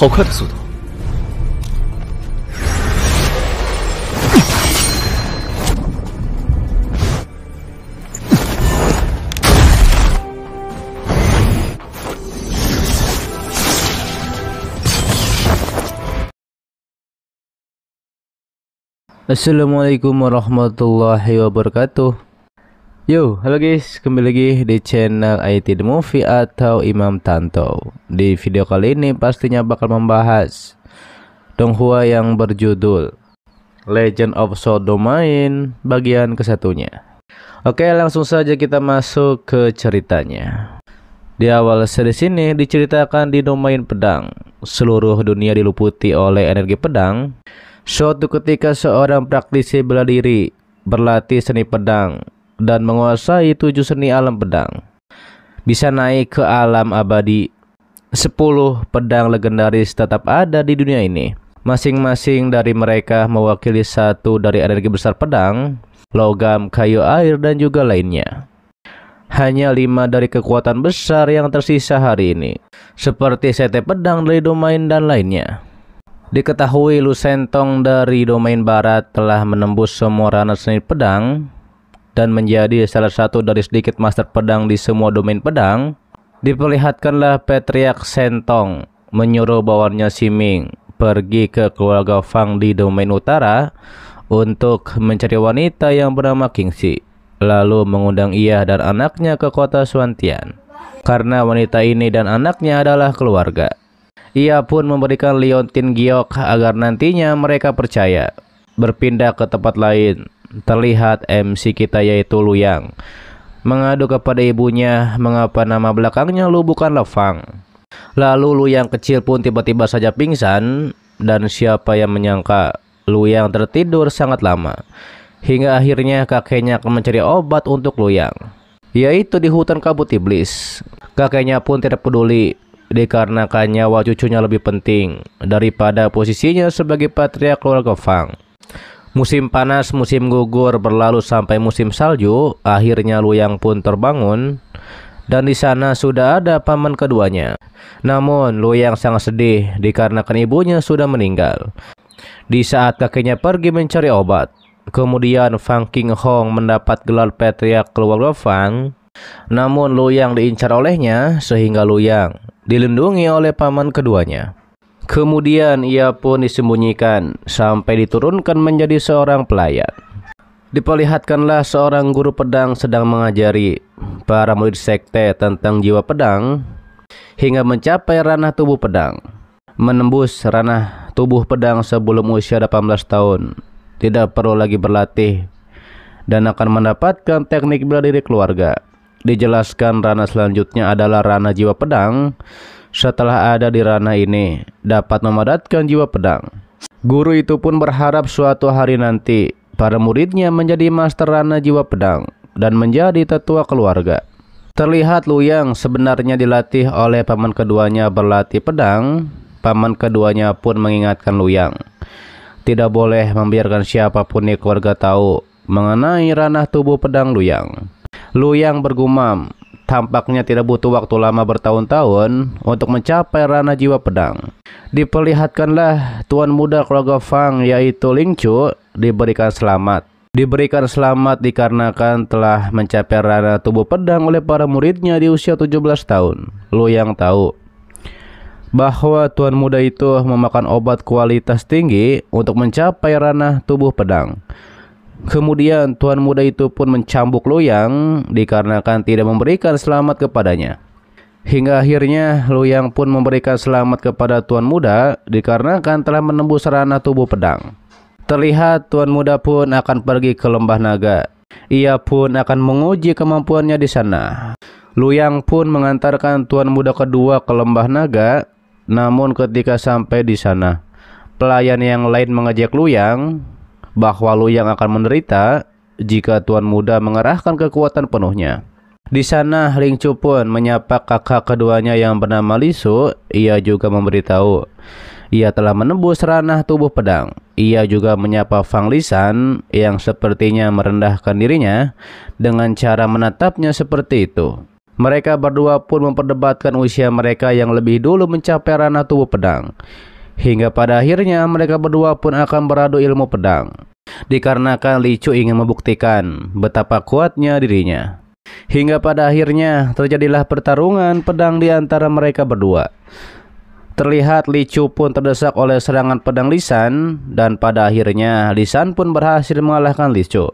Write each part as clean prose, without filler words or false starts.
好快的速度！ Assalamualaikum warahmatullahi wabarakatuh. Yo, halo guys, kembali lagi di channel IT The Movie atau Imam Tanto. Di video kali ini pastinya bakal membahas Donghua yang berjudul Legend of Soul Domain bagian ke-1-nya. Oke, langsung saja kita masuk ke ceritanya. Di awal series ini diceritakan di domain pedang, seluruh dunia diliputi oleh energi pedang. Suatu ketika seorang praktisi bela diri berlatih seni pedang dan menguasai 7 seni alam pedang. Bisa naik ke alam abadi. 10 pedang legendaris tetap ada di dunia ini. Masing-masing dari mereka mewakili satu dari energi besar pedang, logam, kayu, air, dan juga lainnya. Hanya 5 dari kekuatan besar yang tersisa hari ini, seperti sete pedang dari domain dan lainnya. Diketahui Lu Sentong dari domain barat telah menembus semua ranah seni pedang dan menjadi salah satu dari sedikit master pedang di semua domain pedang. Diperlihatkanlah Patriark Sentong menyuruh bawahannya Siming pergi ke keluarga Fang di domain utara untuk mencari wanita yang bernama Qingxi, lalu mengundang ia dan anaknya ke kota Xuantian. Karena wanita ini dan anaknya adalah keluarga, ia pun memberikan liontin giok agar nantinya mereka percaya. Berpindah ke tempat lain, terlihat MC kita yaitu Lu Yang mengadu kepada ibunya mengapa nama belakangnya Lu bukanlah Fang. Lalu Lu Yang kecil pun tiba-tiba saja pingsan, dan siapa yang menyangka Lu Yang tertidur sangat lama hingga akhirnya kakeknya akan mencari obat untuk Lu Yang, yaitu di hutan kabut iblis. Kakeknya pun tidak peduli dikarenakan nyawa cucunya lebih penting daripada posisinya sebagai patriark keluarga Fang. Musim panas, musim gugur berlalu sampai musim salju. Akhirnya Lu Yang pun terbangun dan di sana sudah ada paman keduanya. Namun Lu Yang sangat sedih dikarenakan ibunya sudah meninggal. Di saat kakeknya pergi mencari obat, kemudian Fang Qinghong mendapat gelar patriark keluarga Fang. Namun Lu Yang diincar olehnya sehingga Lu Yang dilindungi oleh paman keduanya. Kemudian ia pun disembunyikan sampai diturunkan menjadi seorang pelayan. Diperlihatkanlah seorang guru pedang sedang mengajari para murid sekte tentang jiwa pedang hingga mencapai ranah tubuh pedang. Menembus ranah tubuh pedang sebelum usia 18 tahun, tidak perlu lagi berlatih dan akan mendapatkan teknik bela diri keluarga. Dijelaskan ranah selanjutnya adalah ranah jiwa pedang. Setelah ada di ranah ini, dapat memadatkan jiwa pedang. Guru itu pun berharap suatu hari nanti para muridnya menjadi master ranah jiwa pedang dan menjadi tetua keluarga. Terlihat Lu Yang sebenarnya dilatih oleh paman keduanya berlatih pedang. Paman keduanya pun mengingatkan Lu Yang tidak boleh membiarkan siapapun di keluarga tahu mengenai ranah tubuh pedang Lu Yang. Lu Yang bergumam, tampaknya tidak butuh waktu lama bertahun-tahun untuk mencapai ranah jiwa pedang. Diperlihatkanlah tuan muda keluarga Fang yaitu Ling Chu diberikan selamat. Diberikan selamat dikarenakan telah mencapai ranah tubuh pedang oleh para muridnya di usia 17 tahun. Lu Yang tahu bahwa tuan muda itu memakan obat kualitas tinggi untuk mencapai ranah tubuh pedang. Kemudian tuan muda itu pun mencambuk Lu Yang dikarenakan tidak memberikan selamat kepadanya. Hingga akhirnya Lu Yang pun memberikan selamat kepada tuan muda dikarenakan telah menembus ranah tubuh pedang. Terlihat tuan muda pun akan pergi ke lembah naga. Ia pun akan menguji kemampuannya di sana. Lu Yang pun mengantarkan tuan muda kedua ke lembah naga. Namun ketika sampai di sana, pelayan yang lain mengejek Lu Yang bahwa Lu Yang akan menderita jika tuan muda mengerahkan kekuatan penuhnya. Di sana Ling Chu pun menyapa kakak keduanya yang bernama Li Su. Ia juga memberitahu ia telah menembus ranah tubuh pedang. Ia juga menyapa Fang Lisan yang sepertinya merendahkan dirinya dengan cara menatapnya seperti itu. Mereka berdua pun memperdebatkan usia mereka yang lebih dulu mencapai ranah tubuh pedang. Hingga pada akhirnya mereka berdua pun akan beradu ilmu pedang. Dikarenakan Li Chu ingin membuktikan betapa kuatnya dirinya. Hingga pada akhirnya terjadilah pertarungan pedang di antara mereka berdua. Terlihat Li Chu pun terdesak oleh serangan pedang Li San, dan pada akhirnya Li San pun berhasil mengalahkan Li Chu.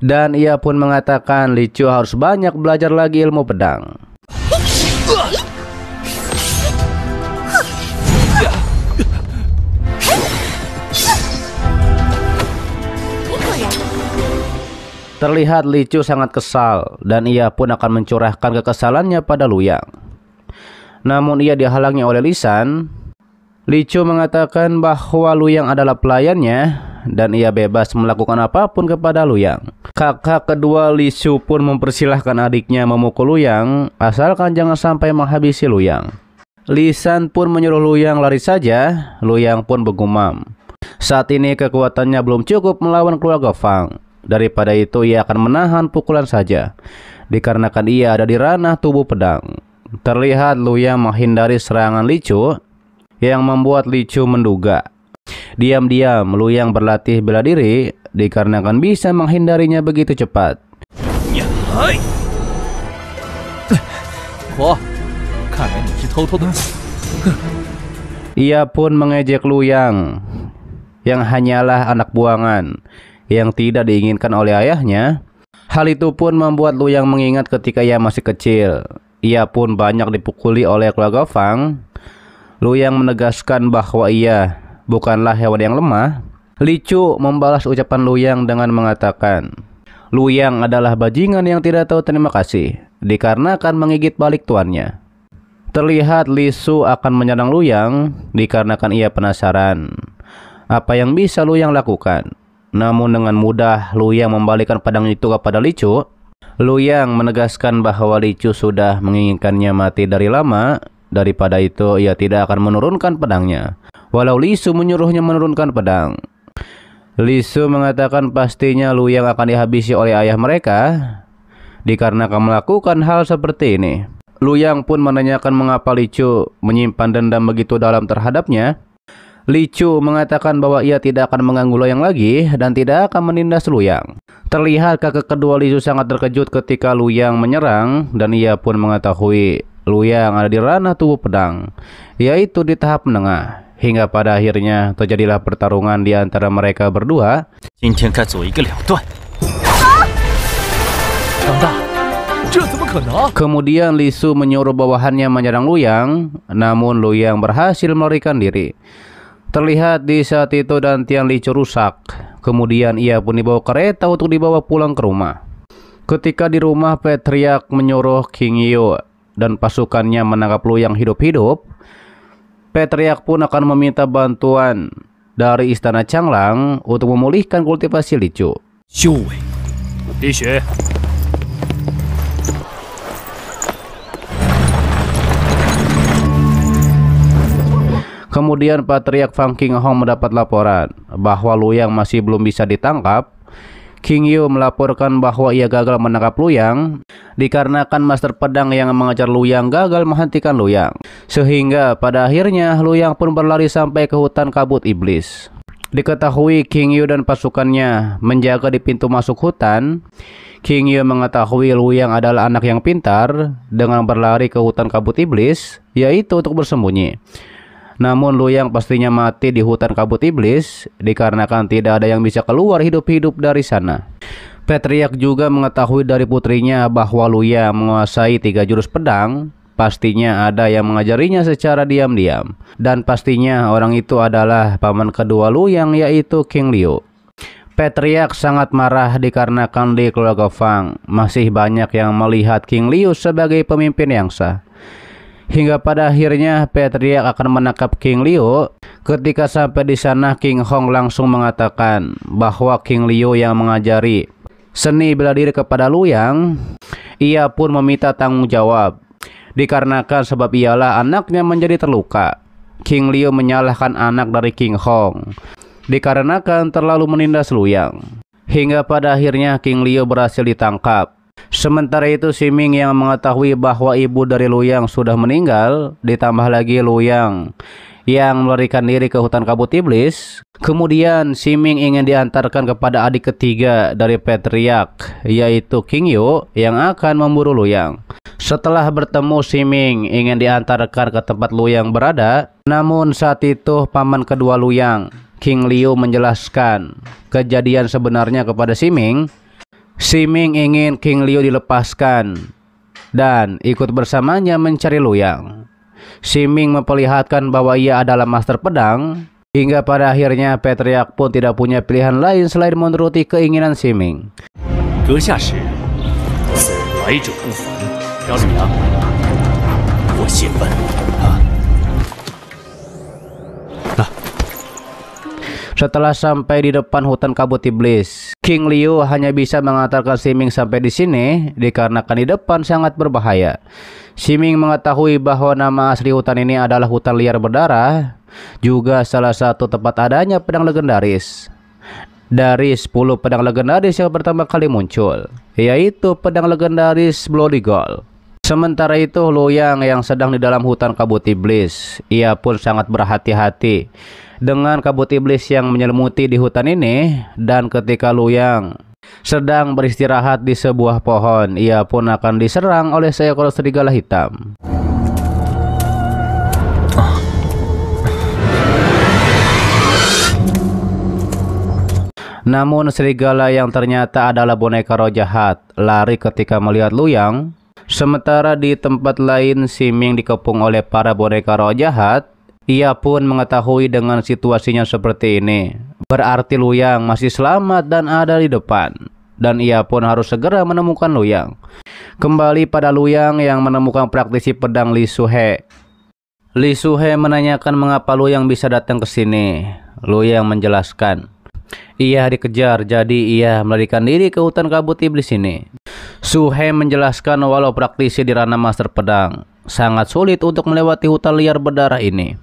Dan ia pun mengatakan Li Chu harus banyak belajar lagi ilmu pedang. Terlihat Li Chu sangat kesal dan ia pun akan mencurahkan kekesalannya pada Luyang. Namun ia dihalangi oleh Li San. Li Chu mengatakan bahwa Luyang adalah pelayannya dan ia bebas melakukan apapun kepada Luyang. Kakak kedua Li Chu pun mempersilahkan adiknya memukul Luyang asalkan jangan sampai menghabisi Luyang. Li San pun menyuruh Luyang lari saja. Luyang pun bergumam, saat ini kekuatannya belum cukup melawan keluarga Fang. Daripada itu ia akan menahan pukulan saja, dikarenakan ia ada di ranah tubuh pedang. Terlihat Luyang menghindari serangan Li Chu, yang membuat Li Chu menduga. Diam-diam Luyang berlatih bela diri, dikarenakan bisa menghindarinya begitu cepat. Ia pun mengejek Luyang, yang hanyalah anak buangan yang tidak diinginkan oleh ayahnya. Hal itu pun membuat Luyang mengingat ketika ia masih kecil. Ia pun banyak dipukuli oleh keluarga Fang. Luyang menegaskan bahwa ia bukanlah hewan yang lemah. Li Chu membalas ucapan Luyang dengan mengatakan, Luyang adalah bajingan yang tidak tahu terima kasih, dikarenakan menggigit balik tuannya. Terlihat Li Su akan menyerang Luyang, dikarenakan ia penasaran apa yang bisa Luyang lakukan. Namun dengan mudah Luyang membalikkan pedang itu kepada Li Chu. Luyang menegaskan bahwa Li Chu sudah menginginkannya mati dari lama. Daripada itu ia tidak akan menurunkan pedangnya, walau Li Su menyuruhnya menurunkan pedang. Li Su mengatakan pastinya Luyang akan dihabisi oleh ayah mereka dikarenakan melakukan hal seperti ini. Luyang pun menanyakan mengapa Li Chu menyimpan dendam begitu dalam terhadapnya. Li Chu mengatakan bahwa ia tidak akan mengganggu Luyang lagi dan tidak akan menindas Luyang. Terlihat kakak kedua Li Chu sangat terkejut ketika Luyang menyerang, dan ia pun mengetahui Luyang ada di ranah tubuh pedang, yaitu di tahap menengah. Hingga pada akhirnya terjadilah pertarungan di antara mereka berdua. Kemudian Li Su menyuruh bawahannya menyerang Luyang, namun Luyang berhasil melarikan diri. Terlihat di saat itu dantian Li Chu rusak. Kemudian ia pun dibawa kereta untuk dibawa pulang ke rumah. Ketika di rumah, Patriarch menyuruh King Yo dan pasukannya menangkap Luyang hidup-hidup. Patriarch pun akan meminta bantuan dari istana Changlang untuk memulihkan kultivasi Li Chu. Li Xue. Kemudian Patriarch Fang Qinghong mendapat laporan bahwa Luyang masih belum bisa ditangkap. King Yu melaporkan bahwa ia gagal menangkap Luyang dikarenakan master pedang yang mengejar Luyang gagal menghentikan Luyang. Sehingga pada akhirnya Luyang pun berlari sampai ke hutan kabut iblis. Diketahui King Yu dan pasukannya menjaga di pintu masuk hutan. King Yu mengetahui Luyang adalah anak yang pintar dengan berlari ke hutan kabut iblis, yaitu untuk bersembunyi. Namun Luyang pastinya mati di hutan kabut iblis dikarenakan tidak ada yang bisa keluar hidup-hidup dari sana. Patriarch juga mengetahui dari putrinya bahwa Luyang menguasai 3 jurus pedang. Pastinya ada yang mengajarinya secara diam-diam, dan pastinya orang itu adalah paman kedua Luyang, yaitu King Liu. Patriarch sangat marah dikarenakan di keluarga Fang masih banyak yang melihat King Liu sebagai pemimpin yang sah. Hingga pada akhirnya Patriarch akan menangkap King Liu. Ketika sampai di sana, King Hong langsung mengatakan bahwa King Liu yang mengajari seni bela diri kepada Luyang. Ia pun meminta tanggung jawab dikarenakan sebab ialah anaknya menjadi terluka. King Liu menyalahkan anak dari King Hong dikarenakan terlalu menindas Luyang. Hingga pada akhirnya King Liu berhasil ditangkap. Sementara itu Siming yang mengetahui bahwa ibu dari Luyang sudah meninggal, ditambah lagi Luyang yang melarikan diri ke hutan kabut iblis. Kemudian Siming ingin diantarkan kepada adik ketiga dari Patriark, yaitu King Yu yang akan memburu Luyang. Setelah bertemu, Siming ingin diantarkan ke tempat Luyang berada. Namun saat itu paman kedua Luyang, King Liu, menjelaskan kejadian sebenarnya kepada Siming. Siming ingin King Liu dilepaskan dan ikut bersamanya mencari Luyang. Siming memperlihatkan bahwa ia adalah master pedang, hingga pada akhirnya Patriark pun tidak punya pilihan lain selain menuruti keinginan Siming. Setelah sampai di depan hutan kabut iblis, King Liu hanya bisa mengantarkan Siming sampai di sini dikarenakan di depan sangat berbahaya. Siming mengetahui bahwa nama asli hutan ini adalah hutan liar berdarah, juga salah satu tempat adanya pedang legendaris. Dari 10 pedang legendaris yang pertama kali muncul, yaitu pedang legendaris Bloody Gold. Sementara itu Luyang yang sedang di dalam hutan kabut iblis, ia pun sangat berhati-hati dengan kabut iblis yang menyelimuti di hutan ini. Dan ketika Luyang sedang beristirahat di sebuah pohon, ia pun akan diserang oleh seekor serigala hitam. Namun serigala yang ternyata adalah boneka roh jahat lari ketika melihat Luyang. Sementara di tempat lain Siming dikepung oleh para boneka roh jahat. Ia pun mengetahui dengan situasinya seperti ini, berarti Luyang masih selamat dan ada di depan, dan ia pun harus segera menemukan Luyang. Kembali pada Luyang yang menemukan praktisi pedang Li Suhe. Li Suhe menanyakan mengapa Luyang bisa datang ke sini. Luyang menjelaskan, ia dikejar, jadi ia melarikan diri ke hutan kabut iblis ini. Suhe menjelaskan walau praktisi di ranah master pedang, sangat sulit untuk melewati hutan liar berdarah ini.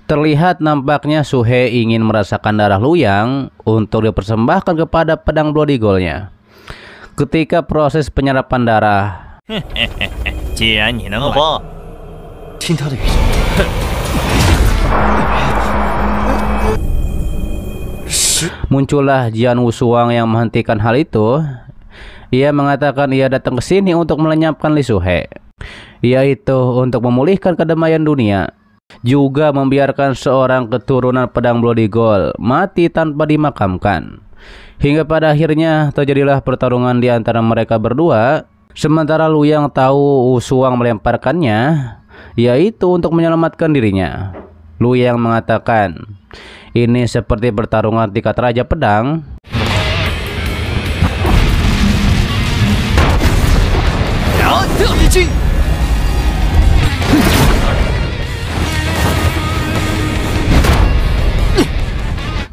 Terlihat nampaknya Suhe ingin merasakan darah Luyang untuk dipersembahkan kepada pedang Bloody Gold-nya. Ketika proses penyerapan darah, muncullah Jian Wushuang yang menghentikan hal itu. Ia mengatakan ia datang ke sini untuk melenyapkan Li Suhe, yaitu untuk memulihkan kedamaian dunia, juga membiarkan seorang keturunan pedang Bloody Gold mati tanpa dimakamkan. Hingga pada akhirnya terjadilah pertarungan di antara mereka berdua. Sementara Luyang tahu Wushuang melemparkannya, yaitu untuk menyelamatkan dirinya. Luyang mengatakan, ini seperti pertarungan tingkat raja pedang.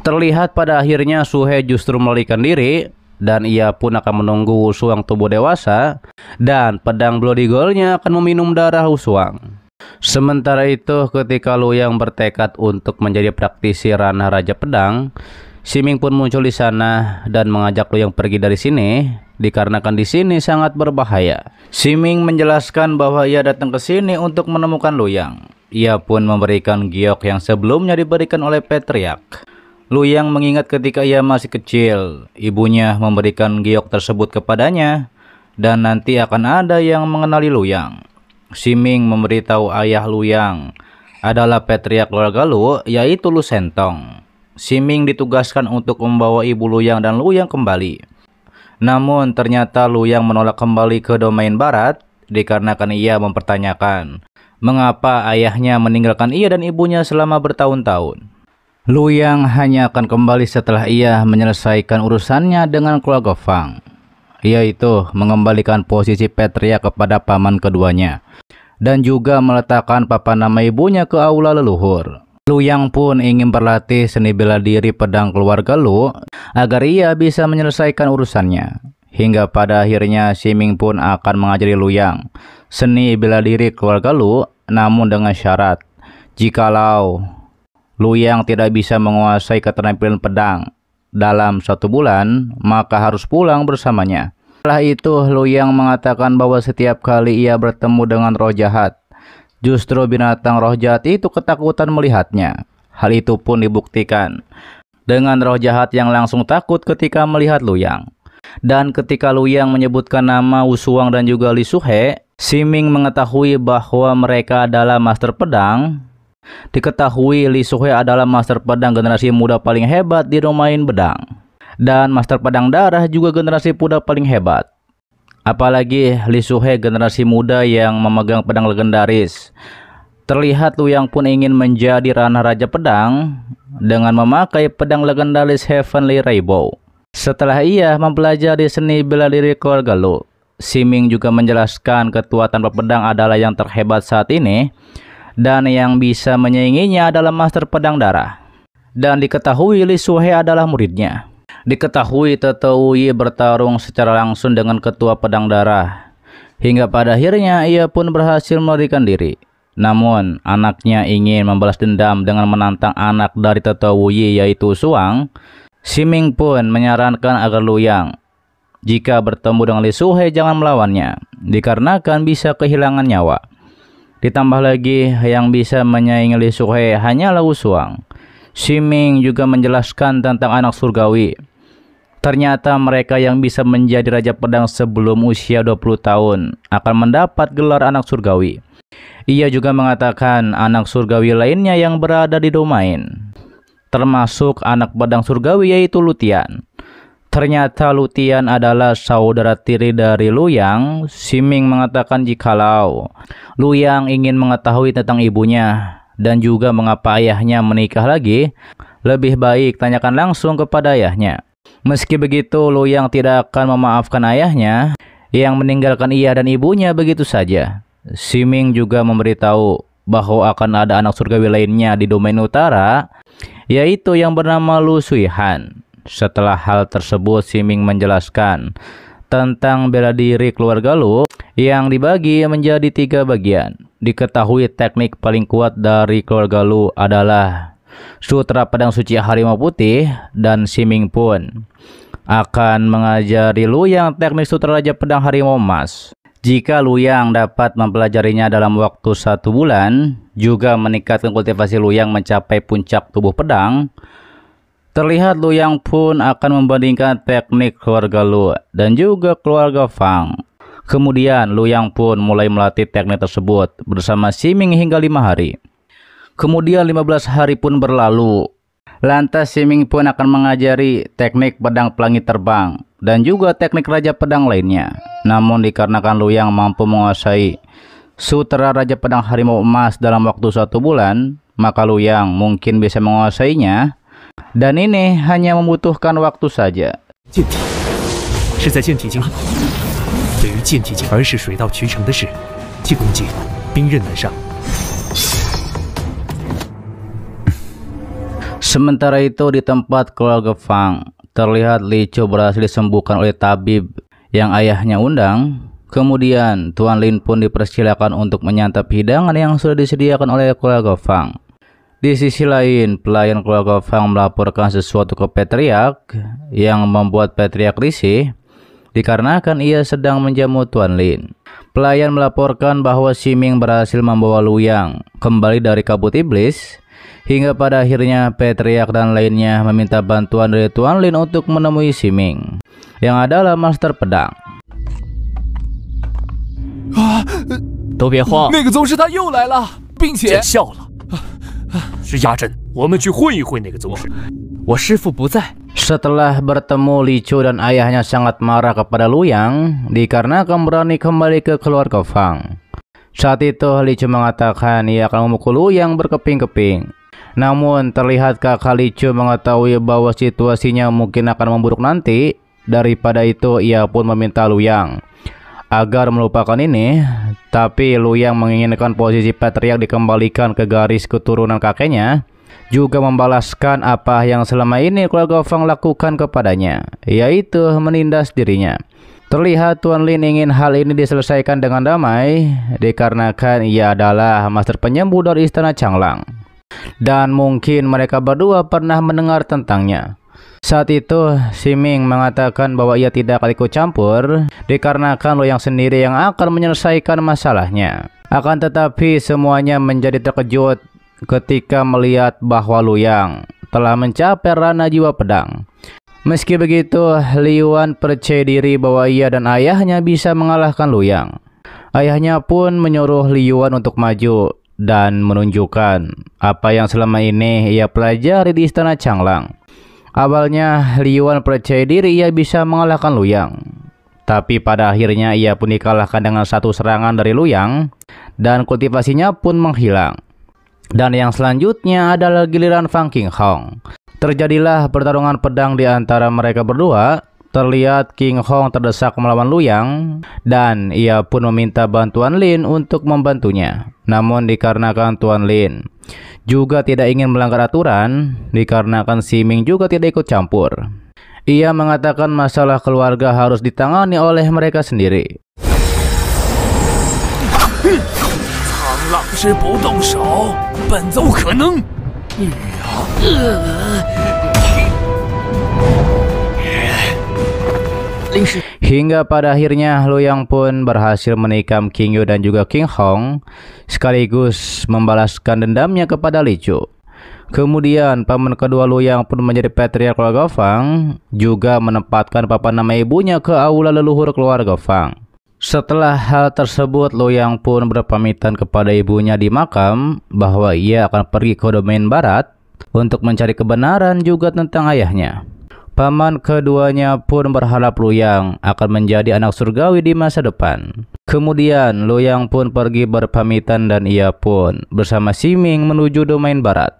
Terlihat pada akhirnya Suhe justru melarikan diri, dan ia pun akan menunggu Wushuang tubuh dewasa, dan pedang Bloody Gold-nya akan meminum darah Wushuang. Sementara itu ketika Luyang bertekad untuk menjadi praktisi ranah raja pedang, Siming pun muncul di sana dan mengajak Luyang pergi dari sini dikarenakan di sini sangat berbahaya. Siming menjelaskan bahwa ia datang ke sini untuk menemukan Luyang. Ia pun memberikan giok yang sebelumnya diberikan oleh Patriark. Luyang mengingat ketika ia masih kecil, ibunya memberikan giok tersebut kepadanya, dan nanti akan ada yang mengenali Luyang. Siming memberitahu ayah Luyang adalah Patriark keluarga Lu, yaitu Lu Sentong. Siming ditugaskan untuk membawa ibu Luyang dan Luyang kembali. Namun ternyata Luyang menolak kembali ke domain barat dikarenakan ia mempertanyakan mengapa ayahnya meninggalkan ia dan ibunya selama bertahun-tahun. Luyang hanya akan kembali setelah ia menyelesaikan urusannya dengan keluarga Fang, yaitu mengembalikan posisi Patriark kepada paman keduanya, dan juga meletakkan papan nama ibunya ke aula leluhur. Luyang pun ingin berlatih seni bela diri pedang keluarga Lu agar ia bisa menyelesaikan urusannya. Hingga pada akhirnya Siming pun akan mengajari Luyang seni bela diri keluarga Lu, namun dengan syarat jikalau Luyang tidak bisa menguasai keterampilan pedang dalam 1 bulan, maka harus pulang bersamanya. Setelah itu, Luyang mengatakan bahwa setiap kali ia bertemu dengan roh jahat, justru binatang roh jahat itu ketakutan melihatnya. Hal itu pun dibuktikan dengan roh jahat yang langsung takut ketika melihat Luyang. Dan ketika Luyang menyebutkan nama Wusuang dan juga Li Suhe, Siming mengetahui bahwa mereka adalah master pedang. Diketahui Li Suhe adalah master pedang generasi muda paling hebat di domain bedang. Dan master pedang darah juga generasi muda paling hebat. Apalagi Li Suhe generasi muda yang memegang pedang legendaris. Terlihat Luyang pun ingin menjadi ranah raja pedang dengan memakai pedang legendaris Heavenly Rainbow. Setelah ia mempelajari seni bela diri keluarga Lu, Siming juga menjelaskan ketua tanpa pedang adalah yang terhebat saat ini dan yang bisa menyainginya adalah master pedang darah. Dan diketahui Li Suhe adalah muridnya. Diketahui Tetoui bertarung secara langsung dengan ketua pedang darah. Hingga pada akhirnya ia pun berhasil melarikan diri. Namun anaknya ingin membalas dendam dengan menantang anak dari Tetoui yaitu Suang. Siming pun menyarankan agar Luyang jika bertemu dengan Li Suhe jangan melawannya, dikarenakan bisa kehilangan nyawa. Ditambah lagi yang bisa menyaingi Li Suhe hanyalah Wusuang. Siming juga menjelaskan tentang anak surgawi. Ternyata mereka yang bisa menjadi raja pedang sebelum usia 20 tahun akan mendapat gelar anak surgawi. Ia juga mengatakan anak surgawi lainnya yang berada di domain, termasuk anak pedang surgawi yaitu Lutian. Ternyata Lutian adalah saudara tiri dari Luyang. Siming mengatakan jikalau Luyang ingin mengetahui tentang ibunya dan juga mengapa ayahnya menikah lagi, lebih baik tanyakan langsung kepada ayahnya. Meski begitu, Luyang tidak akan memaafkan ayahnya yang meninggalkan ia dan ibunya begitu saja. Siming juga memberitahu bahwa akan ada anak surgawi lainnya di domain utara, yaitu yang bernama Lu Suihan. Setelah hal tersebut, Siming menjelaskan tentang bela diri keluarga Lu yang dibagi menjadi 3 bagian. Diketahui teknik paling kuat dari keluarga Lu adalah Sutra Pedang Suci Harimau Putih, dan Siming pun akan mengajari Luyang teknik Sutra Raja Pedang Harimau Emas. Jika Luyang dapat mempelajarinya dalam waktu 1 bulan, juga meningkatkan kultivasi Luyang mencapai puncak tubuh pedang, terlihat Luyang pun akan membandingkan teknik keluarga Lu dan juga keluarga Fang. Kemudian Luyang pun mulai melatih teknik tersebut bersama Siming hingga 5 hari. Kemudian 15 hari pun berlalu. Lantas Siming pun akan mengajari teknik pedang pelangi terbang dan juga teknik raja pedang lainnya. Namun dikarenakan Luyang mampu menguasai Sutra Raja Pedang Harimau Emas dalam waktu 1 bulan, maka Luyang mungkin bisa menguasainya. Dan ini hanya membutuhkan waktu saja. Sementara itu di tempat keluarga Fang, terlihat Li Chu berhasil disembuhkan oleh tabib yang ayahnya undang. Kemudian Tuan Lin pun dipersilakan untuk menyantap hidangan yang sudah disediakan oleh keluarga Fang. Di sisi lain, pelayan keluarga Fang melaporkan sesuatu ke Patriark yang membuat Patriark risih dikarenakan ia sedang menjamu Tuan Lin. Pelayan melaporkan bahwa Siming berhasil membawa Luyang kembali dari kabut iblis. Hingga pada akhirnya Patriark dan lainnya meminta bantuan dari Tuan Lin untuk menemui Siming yang adalah master pedang. 都别慌，那个宗师他又来了，并且见笑了。是压阵，我们去会一会那个宗师。我师父不在。 Setelah bertemu Li Chu dan ayahnya sangat marah kepada Luyang dikarenakan berani kembali ke keluarga Fang. Saat itu Li Chu mengatakan ia akan memukul Luyang berkeping-keping. Namun terlihat kakak Li Chu mengetahui bahwa situasinya mungkin akan memburuk nanti. Daripada itu ia pun meminta Luyang agar melupakan ini. Tapi Luyang menginginkan posisi Patriark dikembalikan ke garis keturunan kakeknya, juga membalaskan apa yang selama ini keluarga Fang lakukan kepadanya, yaitu menindas dirinya. Terlihat Tuan Lin ingin hal ini diselesaikan dengan damai dikarenakan ia adalah master penyembuh dari istana Changlang. Dan mungkin mereka berdua pernah mendengar tentangnya. Saat itu, Siming mengatakan bahwa ia tidak akan ikut campur dikarenakan Luoyang sendiri yang akan menyelesaikan masalahnya. Akan tetapi semuanya menjadi terkejut ketika melihat bahwa Luoyang telah mencapai ranah jiwa pedang. Meski begitu, Liyuan percaya diri bahwa ia dan ayahnya bisa mengalahkan Luoyang. Ayahnya pun menyuruh Liyuan untuk maju dan menunjukkan apa yang selama ini ia pelajari di istana Changlang. Awalnya Liyuan percaya diri ia bisa mengalahkan Luoyang, tapi pada akhirnya ia pun dikalahkan dengan satu serangan dari Luoyang dan kultivasinya pun menghilang. Dan yang selanjutnya adalah giliran Fang Qinghong. Terjadilah pertarungan pedang di antara mereka berdua. Terlihat Qinghong terdesak melawan Luoyang dan ia pun meminta bantuan Lin untuk membantunya. Namun dikarenakan Tuan Lin juga tidak ingin melanggar aturan, dikarenakan Siming juga tidak ikut campur, ia mengatakan masalah keluarga harus ditangani oleh mereka sendiri. Hingga pada akhirnya Luoyang pun berhasil menikam Qingyu dan juga Qinghong, sekaligus membalaskan dendamnya kepada Li Chu. Kemudian paman kedua Luoyang pun menjadi patriark keluarga Fang, juga menempatkan papan nama ibunya ke aula leluhur keluarga Fang. Setelah hal tersebut, Luoyang pun berpamitan kepada ibunya di makam bahwa ia akan pergi ke domain barat untuk mencari kebenaran juga tentang ayahnya. Paman keduanya pun berharap Luoyang akan menjadi anak surgawi di masa depan. Kemudian Luoyang pun pergi berpamitan dan ia pun bersama Siming menuju domain barat.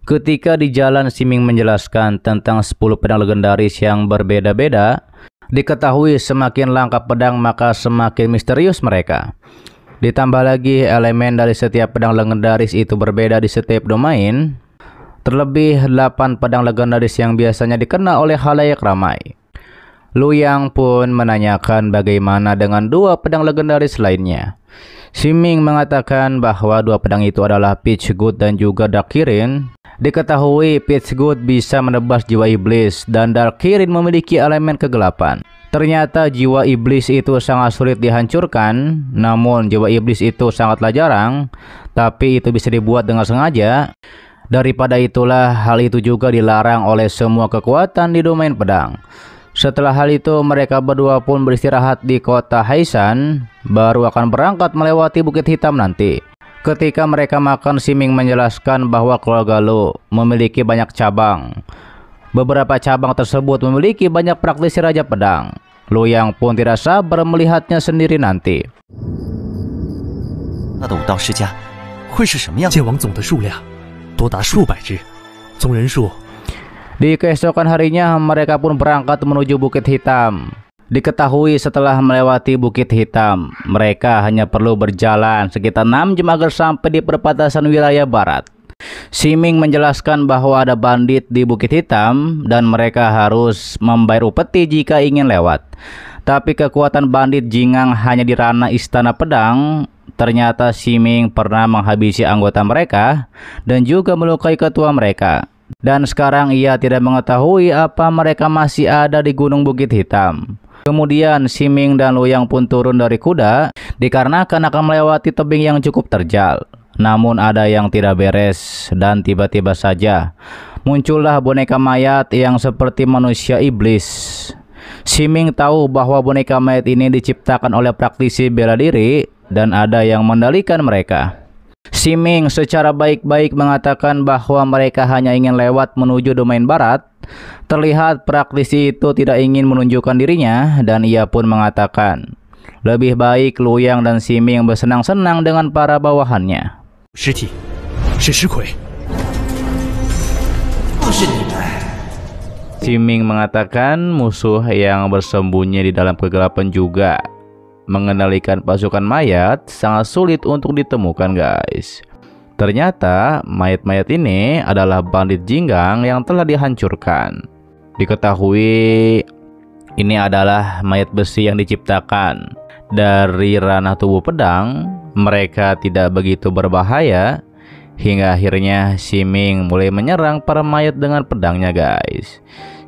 Ketika di jalan, Siming menjelaskan tentang 10 pedang legendaris yang berbeda-beda. Diketahui semakin langka pedang maka semakin misterius mereka. Ditambah lagi elemen dari setiap pedang legendaris itu berbeda di setiap domain. Terlebih 8 pedang legendaris yang biasanya dikenal oleh khalayak ramai. Luoyang pun menanyakan bagaimana dengan 2 pedang legendaris lainnya. Siming mengatakan bahwa 2 pedang itu adalah Pitch Good dan juga Dark Kirin. Diketahui Pitch Good bisa menebas jiwa iblis dan Dark Kirin memiliki elemen kegelapan. Ternyata jiwa iblis itu sangat sulit dihancurkan, namun jiwa iblis itu sangatlah jarang, tapi itu bisa dibuat dengan sengaja. Daripada itulah hal itu juga dilarang oleh semua kekuatan di domain pedang. Setelah hal itu mereka berdua pun beristirahat di kota Haisan, baru akan berangkat melewati Bukit Hitam nanti. Ketika mereka makan, Siming menjelaskan bahwa keluarga Lu memiliki banyak cabang. Beberapa cabang tersebut memiliki banyak praktisi raja pedang. Luoyang pun tidak sabar melihatnya sendiri nanti. Di keesokan harinya mereka pun berangkat menuju Bukit Hitam. Diketahui setelah melewati Bukit Hitam, mereka hanya perlu berjalan sekitar 6 jam agar sampai di perbatasan wilayah barat. Siming menjelaskan bahwa ada bandit di Bukit Hitam dan mereka harus membayar upeti jika ingin lewat. Tapi kekuatan bandit Jingang hanya di ranah istana pedang. Ternyata Siming pernah menghabisi anggota mereka dan juga melukai ketua mereka. Dan sekarang ia tidak mengetahui apa mereka masih ada di Gunung Bukit Hitam. Kemudian Siming dan Luoyang pun turun dari kuda dikarenakan akan melewati tebing yang cukup terjal. Namun ada yang tidak beres dan tiba-tiba saja muncullah boneka mayat yang seperti manusia iblis. Siming tahu bahwa boneka mayat ini diciptakan oleh praktisi bela diri dan ada yang mengendalikan mereka. Siming secara baik-baik mengatakan bahwa mereka hanya ingin lewat menuju domain barat. Terlihat praktisi itu tidak ingin menunjukkan dirinya dan ia pun mengatakan lebih baik Luoyang dan Siming bersenang-senang dengan para bawahannya. Siming mengatakan musuh yang bersembunyi di dalam kegelapan juga mengendalikan pasukan mayat sangat sulit untuk ditemukan, guys. Ternyata mayat-mayat ini adalah bandit Jinggang yang telah dihancurkan. Diketahui ini adalah mayat besi yang diciptakan dari ranah tubuh pedang. Mereka tidak begitu berbahaya hingga akhirnya Siming mulai menyerang para mayat dengan pedangnya, guys.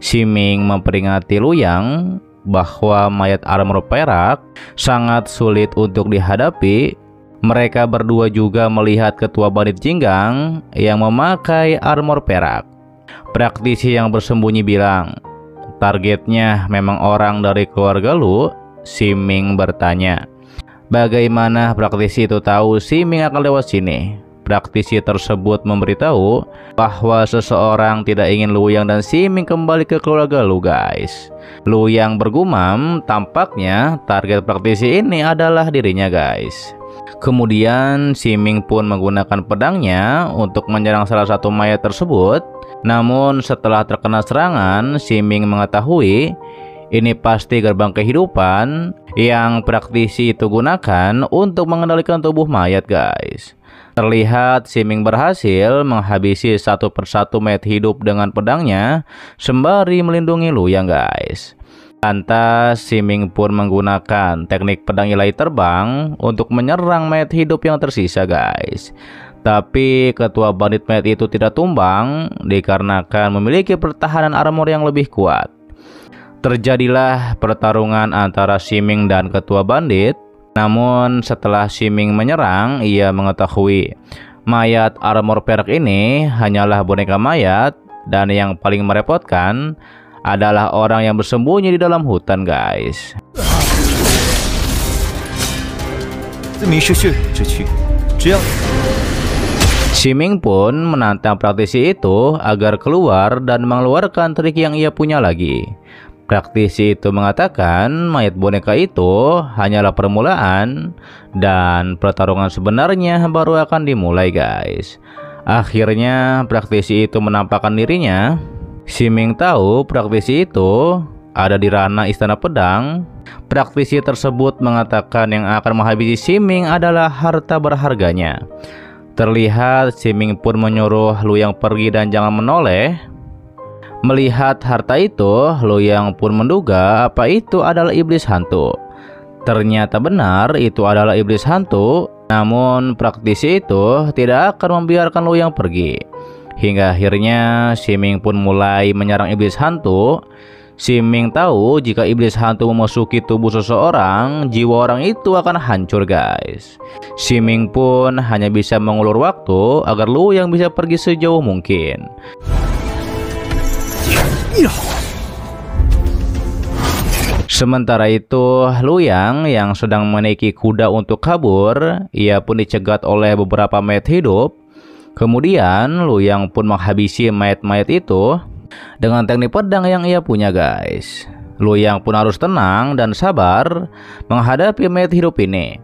Siming memperingati Luyang bahwa mayat armor perak sangat sulit untuk dihadapi. Mereka berdua juga melihat ketua bandit Jinggang yang memakai armor perak. Praktisi yang bersembunyi bilang, "Targetnya memang orang dari keluarga lu?" Siming bertanya. Bagaimana praktisi itu tahu Siming akan lewat sini? Praktisi tersebut memberitahu bahwa seseorang tidak ingin Luyang dan Siming kembali ke keluarga lu guys. Luyang bergumam, tampaknya target praktisi ini adalah dirinya guys. Kemudian Siming pun menggunakan pedangnya untuk menyerang salah satu mayat tersebut. Namun setelah terkena serangan, Siming mengetahui ini pasti gerbang kehidupan yang praktisi itu gunakan untuk mengendalikan tubuh mayat guys. Terlihat Siming berhasil menghabisi satu persatu mayat hidup dengan pedangnya sembari melindungi Luyang guys. Lantas Siming pun menggunakan teknik pedang ilahi terbang untuk menyerang mayat hidup yang tersisa guys. Tapi ketua bandit mayat itu tidak tumbang dikarenakan memiliki pertahanan armor yang lebih kuat. Terjadilah pertarungan antara Siming dan ketua bandit. Namun setelah Siming menyerang, ia mengetahui mayat armor perak ini hanyalah boneka mayat, dan yang paling merepotkan adalah orang yang bersembunyi di dalam hutan guys. Siming pun menantang praktisi itu agar keluar dan mengeluarkan trik yang ia punya lagi. Praktisi itu mengatakan mayat boneka itu hanyalah permulaan dan pertarungan sebenarnya baru akan dimulai guys. Akhirnya praktisi itu menampakkan dirinya. Siming tahu praktisi itu ada di ranah istana pedang. Praktisi tersebut mengatakan yang akan menghabisi Siming adalah harta berharganya. Terlihat Siming pun menyuruh Luyang pergi dan jangan menoleh. Melihat harta itu, Luyang pun menduga apa itu adalah iblis hantu. Ternyata benar itu adalah iblis hantu. Namun praktisi itu tidak akan membiarkan Luyang pergi. Hingga akhirnya Siming pun mulai menyerang iblis hantu. Siming tahu jika iblis hantu memasuki tubuh seseorang, jiwa orang itu akan hancur guys. Siming pun hanya bisa mengulur waktu agar Luyang bisa pergi sejauh mungkin. Sementara itu, Luyang yang sedang menaiki kuda untuk kabur, ia pun dicegat oleh beberapa mayat hidup. Kemudian Luyang pun menghabisi mayat-mayat itu dengan teknik pedang yang ia punya guys. Luyang pun harus tenang dan sabar menghadapi mayat hidup ini.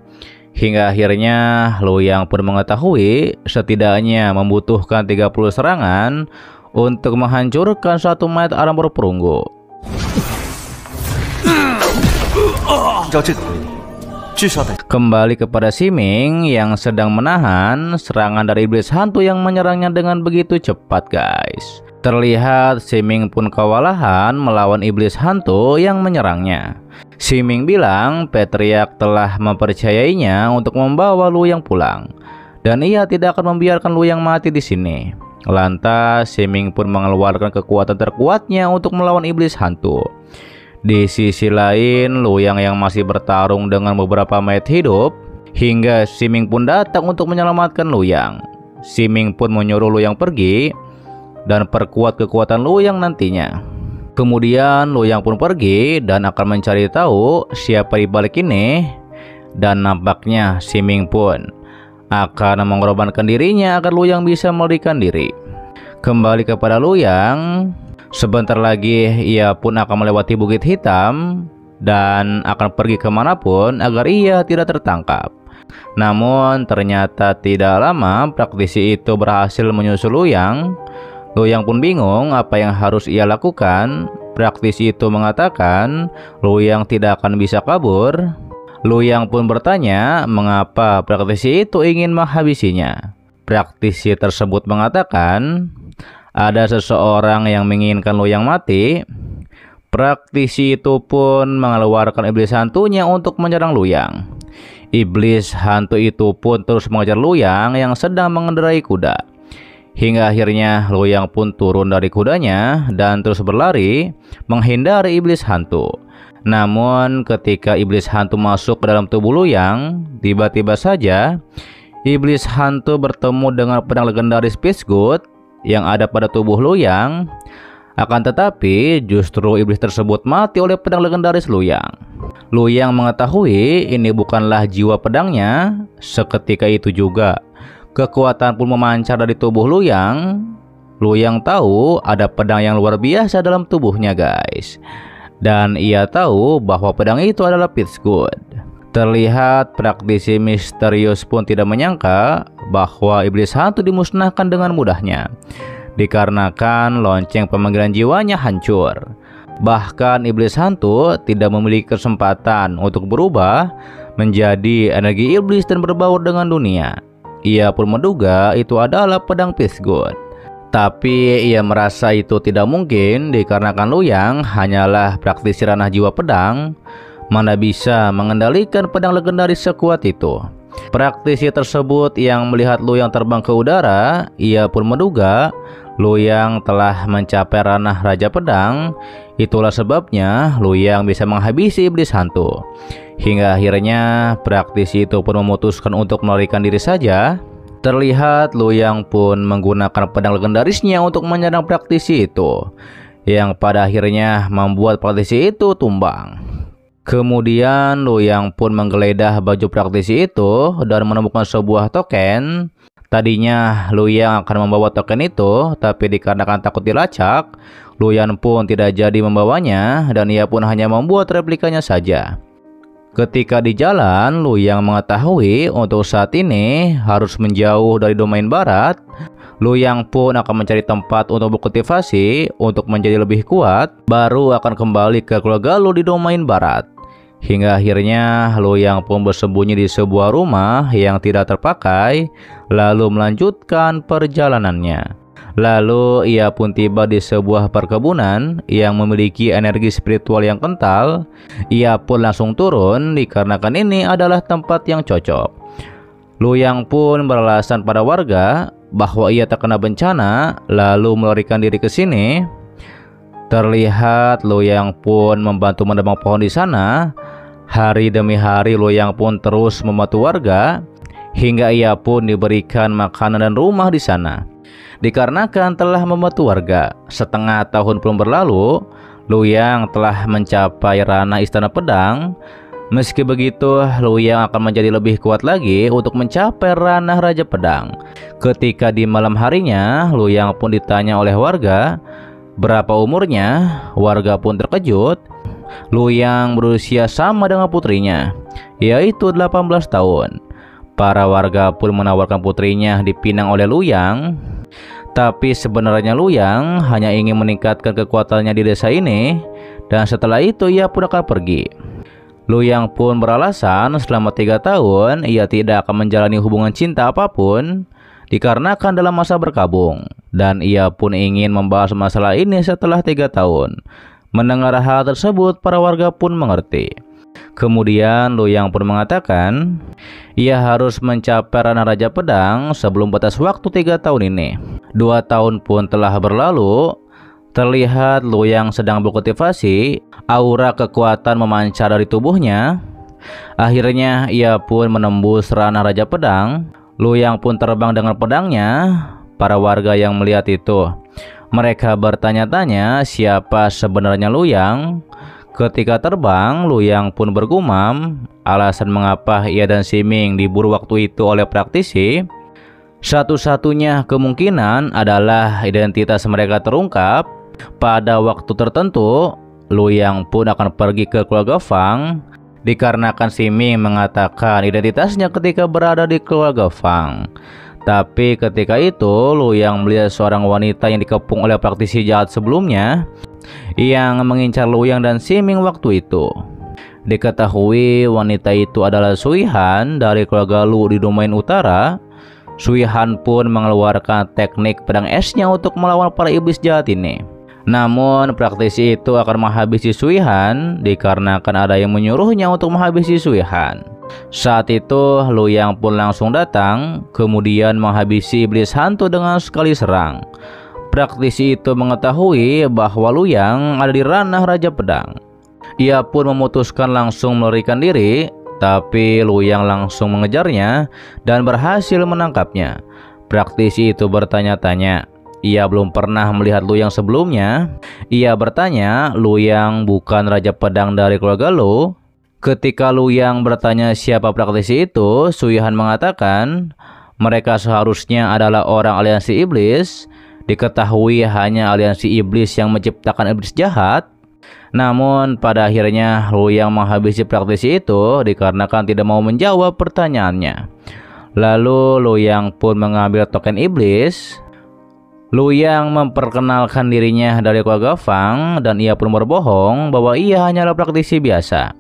Hingga akhirnya Luyang pun mengetahui setidaknya membutuhkan 30 serangan untuk menghancurkan satu mayat armor perunggu. Kembali kepada Siming yang sedang menahan serangan dari iblis hantu yang menyerangnya dengan begitu cepat guys. Terlihat Siming pun kewalahan melawan iblis hantu yang menyerangnya. Siming bilang Petriak telah mempercayainya untuk membawa Luyang pulang, dan ia tidak akan membiarkan Luyang mati di sini. Lantas Siming pun mengeluarkan kekuatan terkuatnya untuk melawan iblis hantu. Di sisi lain, Luyang yang masih bertarung dengan beberapa mayat hidup, hingga Siming pun datang untuk menyelamatkan Luyang. Siming pun menyuruh Luyang pergi dan perkuat kekuatan Luyang nantinya. Kemudian Luyang pun pergi dan akan mencari tahu siapa di balik ini, dan nampaknya Siming pun akan mengorbankan dirinya agar Luyang bisa melarikan diri. Kembali kepada Luyang, sebentar lagi ia pun akan melewati Bukit Hitam dan akan pergi kemanapun agar ia tidak tertangkap. Namun ternyata tidak lama praktisi itu berhasil menyusul Luyang. Luyang pun bingung apa yang harus ia lakukan. Praktisi itu mengatakan Luyang tidak akan bisa kabur. Luyang pun bertanya mengapa praktisi itu ingin menghabisinya. Praktisi tersebut mengatakan ada seseorang yang menginginkan Luyang mati. Praktisi itu pun mengeluarkan iblis hantunya untuk menyerang Luyang. Iblis hantu itu pun terus mengejar Luyang yang sedang mengendarai kuda. Hingga akhirnya Luyang pun turun dari kudanya dan terus berlari menghindari iblis hantu. Namun ketika iblis hantu masuk ke dalam tubuh Luyang, tiba-tiba saja iblis hantu bertemu dengan pedang legendaris Pisgut yang ada pada tubuh Luyang. Akan tetapi justru iblis tersebut mati oleh pedang legendaris Luyang. Luyang mengetahui ini bukanlah jiwa pedangnya. Seketika itu juga kekuatan pun memancar dari tubuh Luyang. Luyang tahu ada pedang yang luar biasa dalam tubuhnya, guys. Dan ia tahu bahwa pedang itu adalah Pisgut. Terlihat praktisi misterius pun tidak menyangka bahwa iblis hantu dimusnahkan dengan mudahnya, dikarenakan lonceng pemanggilan jiwanya hancur. Bahkan iblis hantu tidak memiliki kesempatan untuk berubah menjadi energi iblis dan berbaur dengan dunia. Ia pun menduga itu adalah pedang Pisgut. Tapi ia merasa itu tidak mungkin dikarenakan Luyang hanyalah praktisi ranah jiwa pedang. Mana bisa mengendalikan pedang legendaris sekuat itu. Praktisi tersebut yang melihat Luyang terbang ke udara, ia pun menduga Luyang telah mencapai ranah Raja Pedang. Itulah sebabnya Luyang bisa menghabisi iblis hantu. Hingga akhirnya praktisi itu pun memutuskan untuk melarikan diri saja. Terlihat Luyang pun menggunakan pedang legendarisnya untuk menyerang praktisi itu, yang pada akhirnya membuat praktisi itu tumbang. Kemudian Luyang pun menggeledah baju praktisi itu dan menemukan sebuah token. Tadinya Luyang akan membawa token itu, tapi dikarenakan takut dilacak, Luyang pun tidak jadi membawanya dan ia pun hanya membuat replikanya saja. Ketika di jalan, Luyang mengetahui untuk saat ini harus menjauh dari domain barat. Luyang pun akan mencari tempat untuk berkultivasi untuk menjadi lebih kuat, baru akan kembali ke keluarga Lu di domain barat. Hingga akhirnya Luyang pun bersembunyi di sebuah rumah yang tidak terpakai, lalu melanjutkan perjalanannya. Lalu ia pun tiba di sebuah perkebunan yang memiliki energi spiritual yang kental. Ia pun langsung turun dikarenakan ini adalah tempat yang cocok. Luyang pun beralasan pada warga bahwa ia terkena bencana, lalu melarikan diri ke sini. Terlihat Luyang pun membantu menebang pohon di sana. Hari demi hari Luyang pun terus membantu warga hingga ia pun diberikan makanan dan rumah di sana. Dikarenakan telah membantu warga, setengah tahun belum berlalu, Luyang telah mencapai ranah Istana Pedang. Meski begitu, Luyang akan menjadi lebih kuat lagi untuk mencapai ranah Raja Pedang. Ketika di malam harinya, Luyang pun ditanya oleh warga berapa umurnya. Warga pun terkejut. Luyang berusia sama dengan putrinya, yaitu 18 tahun. Para warga pun menawarkan putrinya dipinang oleh Luyang. Tapi sebenarnya Luyang hanya ingin meningkatkan kekuatannya di desa ini, dan setelah itu ia pun akan pergi. Luyang pun beralasan selama 3 tahun ia tidak akan menjalani hubungan cinta apapun, dikarenakan dalam masa berkabung, dan ia pun ingin membahas masalah ini setelah 3 tahun. Mendengar hal tersebut, para warga pun mengerti. Kemudian Luyang pun mengatakan ia harus mencapai ranah Raja Pedang sebelum batas waktu 3 tahun ini. 2 tahun pun telah berlalu. Terlihat Luyang sedang berkultivasi. Aura kekuatan memancar dari tubuhnya. Akhirnya ia pun menembus ranah Raja Pedang. Luyang pun terbang dengan pedangnya. Para warga yang melihat itu, mereka bertanya-tanya siapa sebenarnya Luyang. Ketika terbang, Luyang pun bergumam alasan mengapa ia dan Siming diburu waktu itu oleh praktisi. Satu-satunya kemungkinan adalah identitas mereka terungkap. Pada waktu tertentu, Luyang pun akan pergi ke keluarga Fang, dikarenakan Siming mengatakan identitasnya ketika berada di keluarga Fang. Tapi ketika itu, Luyang melihat seorang wanita yang dikepung oleh praktisi jahat sebelumnya yang mengincar Luyang dan Siming waktu itu. Diketahui wanita itu adalah Suihan dari keluarga Lu di domain utara. Suihan pun mengeluarkan teknik pedang esnya untuk melawan para iblis jahat ini. Namun praktisi itu akan menghabisi Suihan dikarenakan ada yang menyuruhnya untuk menghabisi Suihan. Saat itu Luyang pun langsung datang, kemudian menghabisi iblis hantu dengan sekali serang. Praktisi itu mengetahui bahwa Luyang ada di ranah Raja Pedang. Ia pun memutuskan langsung melarikan diri, tapi Luyang langsung mengejarnya dan berhasil menangkapnya. Praktisi itu bertanya-tanya. Ia belum pernah melihat Luyang sebelumnya. Ia bertanya, "Luyang bukan Raja Pedang dari keluarga lo?" Ketika Luyang bertanya siapa praktisi itu, Suihan mengatakan mereka seharusnya adalah orang aliansi iblis. Diketahui hanya aliansi iblis yang menciptakan iblis jahat. Namun pada akhirnya Luyang menghabisi praktisi itu dikarenakan tidak mau menjawab pertanyaannya. Lalu Luyang pun mengambil token iblis. Luyang memperkenalkan dirinya dari keluarga Fang dan ia pun berbohong bahwa ia hanyalah praktisi biasa.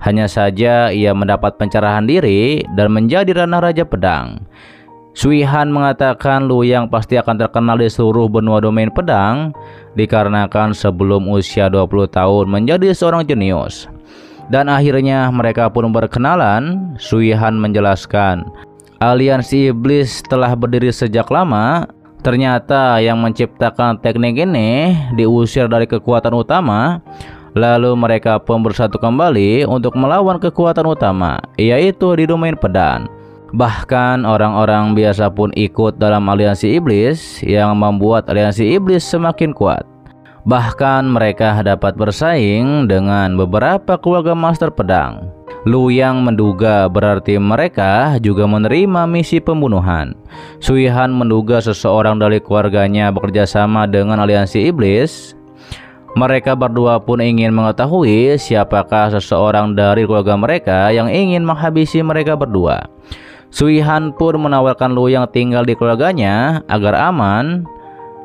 Hanya saja ia mendapat pencerahan diri dan menjadi ranah Raja Pedang. Suihan mengatakan Luyang pasti akan terkenal di seluruh benua domain pedang dikarenakan sebelum usia 20 tahun menjadi seorang jenius. Dan akhirnya mereka pun berkenalan. Suihan menjelaskan, aliansi iblis telah berdiri sejak lama. Ternyata yang menciptakan teknik ini diusir dari kekuatan utama. Lalu mereka pun bersatu kembali untuk melawan kekuatan utama, yaitu di domain pedang. Bahkan orang-orang biasa pun ikut dalam aliansi iblis yang membuat aliansi iblis semakin kuat. Bahkan mereka dapat bersaing dengan beberapa keluarga master pedang. Luyang menduga berarti mereka juga menerima misi pembunuhan. Suihan menduga seseorang dari keluarganya bekerja sama dengan aliansi iblis. Mereka berdua pun ingin mengetahui siapakah seseorang dari keluarga mereka yang ingin menghabisi mereka berdua. Suihan pun menawarkan Luyang tinggal di keluarganya agar aman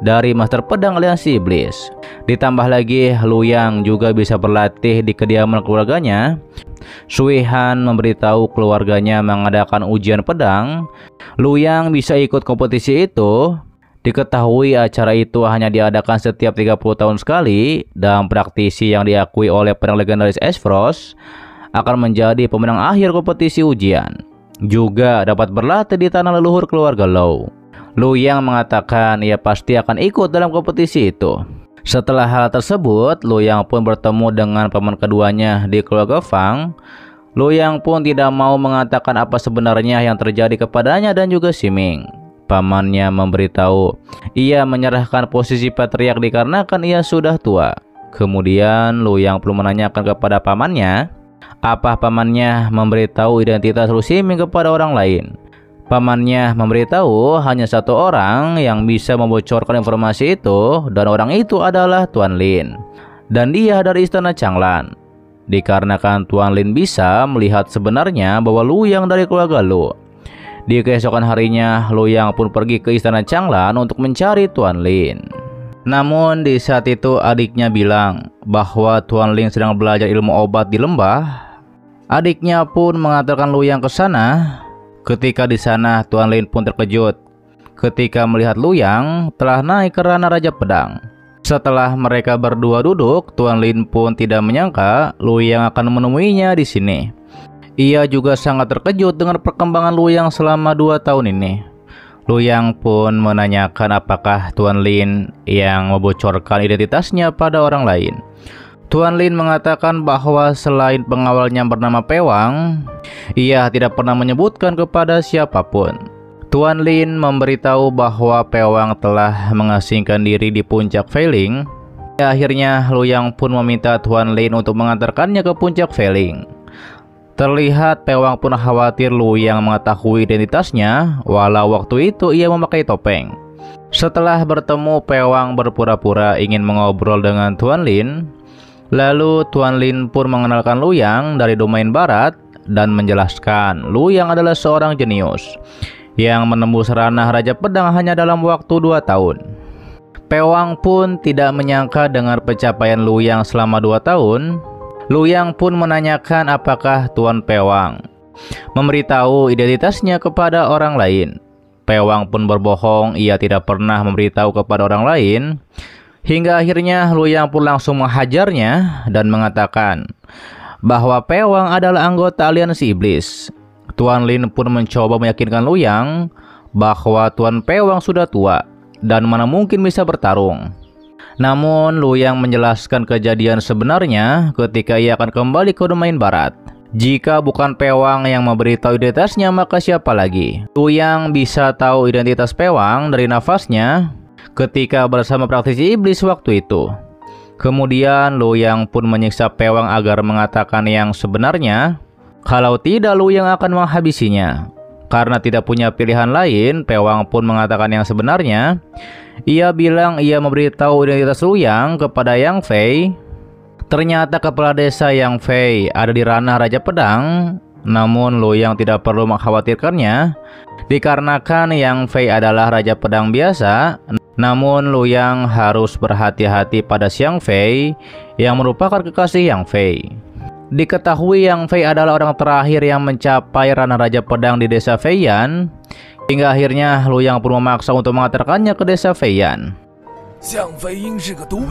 dari master pedang aliansi iblis. Ditambah lagi Luyang juga bisa berlatih di kediaman keluarganya. Suihan memberitahu keluarganya mengadakan ujian pedang. Luyang bisa ikut kompetisi itu. Diketahui acara itu hanya diadakan setiap 30 tahun sekali dan praktisi yang diakui oleh pedang legendaris Ash Frost akan menjadi pemenang akhir kompetisi ujian. Juga dapat berlatih di tanah leluhur keluarga Low. Luyang mengatakan ia pasti akan ikut dalam kompetisi itu. Setelah hal tersebut, Luyang pun bertemu dengan paman keduanya di keluarga Fang. Luyang pun tidak mau mengatakan apa sebenarnya yang terjadi kepadanya dan juga Siming. Pamannya memberitahu ia menyerahkan posisi patriark dikarenakan ia sudah tua. Kemudian Luyang perlu menanyakan kepada pamannya. Apa pamannya memberitahu identitas Lu Siming kepada orang lain? Pamannya memberitahu hanya satu orang yang bisa membocorkan informasi itu, dan orang itu adalah Tuan Lin. Dan dia dari istana Changlan. Dikarenakan Tuan Lin bisa melihat sebenarnya bahwa Luyang dari keluarga Lu. Di keesokan harinya, Luyang pun pergi ke istana Changlan untuk mencari Tuan Lin. Namun di saat itu adiknya bilang bahwa Tuan Lin sedang belajar ilmu obat di lembah. Adiknya pun mengantarkan Luyang ke sana. Ketika di sana, Tuan Lin pun terkejut ketika melihat Luyang telah naik ke ranah Raja Pedang. Setelah mereka berdua duduk, Tuan Lin pun tidak menyangka Luyang akan menemuinya di sini. Ia juga sangat terkejut dengan perkembangan Luyang selama 2 tahun ini. Luyang pun menanyakan apakah Tuan Lin yang membocorkan identitasnya pada orang lain. Tuan Lin mengatakan bahwa selain pengawalnya bernama Pewang, ia tidak pernah menyebutkan kepada siapapun. Tuan Lin memberitahu bahwa Pewang telah mengasingkan diri di puncak Feiling. Akhirnya Luyang pun meminta Tuan Lin untuk mengantarkannya ke puncak Feiling. Terlihat Pewang pun khawatir Luyang mengetahui identitasnya, walau waktu itu ia memakai topeng. Setelah bertemu, Pewang berpura-pura ingin mengobrol dengan Tuan Lin. Lalu Tuan Lin pun mengenalkan Luyang dari domain barat dan menjelaskan Luyang adalah seorang jenius yang menembus ranah Raja Pedang hanya dalam waktu 2 tahun. Pewang pun tidak menyangka dengan pencapaian Luyang selama 2 tahun. Luyang pun menanyakan apakah Tuan Pewang memberitahu identitasnya kepada orang lain. Pewang pun berbohong, ia tidak pernah memberitahu kepada orang lain. Hingga akhirnya Luyang pun langsung menghajarnya dan mengatakan bahwa Pewang adalah anggota aliansi iblis. Tuan Lin pun mencoba meyakinkan Luyang bahwa Tuan Pewang sudah tua dan mana mungkin bisa bertarung. Namun Luyang menjelaskan kejadian sebenarnya ketika ia akan kembali ke domain barat. Jika bukan Pewang yang memberitahu identitasnya, maka siapa lagi? Luyang bisa tahu identitas Pewang dari nafasnya ketika bersama praktisi iblis waktu itu. Kemudian Luyang pun menyiksa Pewang agar mengatakan yang sebenarnya. Kalau tidak, Luyang akan menghabisinya. Karena tidak punya pilihan lain, Pewang pun mengatakan yang sebenarnya. Ia bilang ia memberitahu identitas Luyang kepada Yang Fei. Ternyata kepala desa Yang Fei ada di ranah Raja Pedang. Namun Luyang tidak perlu mengkhawatirkannya, dikarenakan Yang Fei adalah Raja Pedang biasa. Namun Luyang harus berhati-hati pada Xiang Fei yang merupakan kekasih Yang Fei. Diketahui Yang Fei adalah orang terakhir yang mencapai ranah Raja Pedang di desa Feiyan. Hingga akhirnya Luyang pun memaksa untuk mengantarkannya ke desa Feiyan. Xiang Fei应是个毒，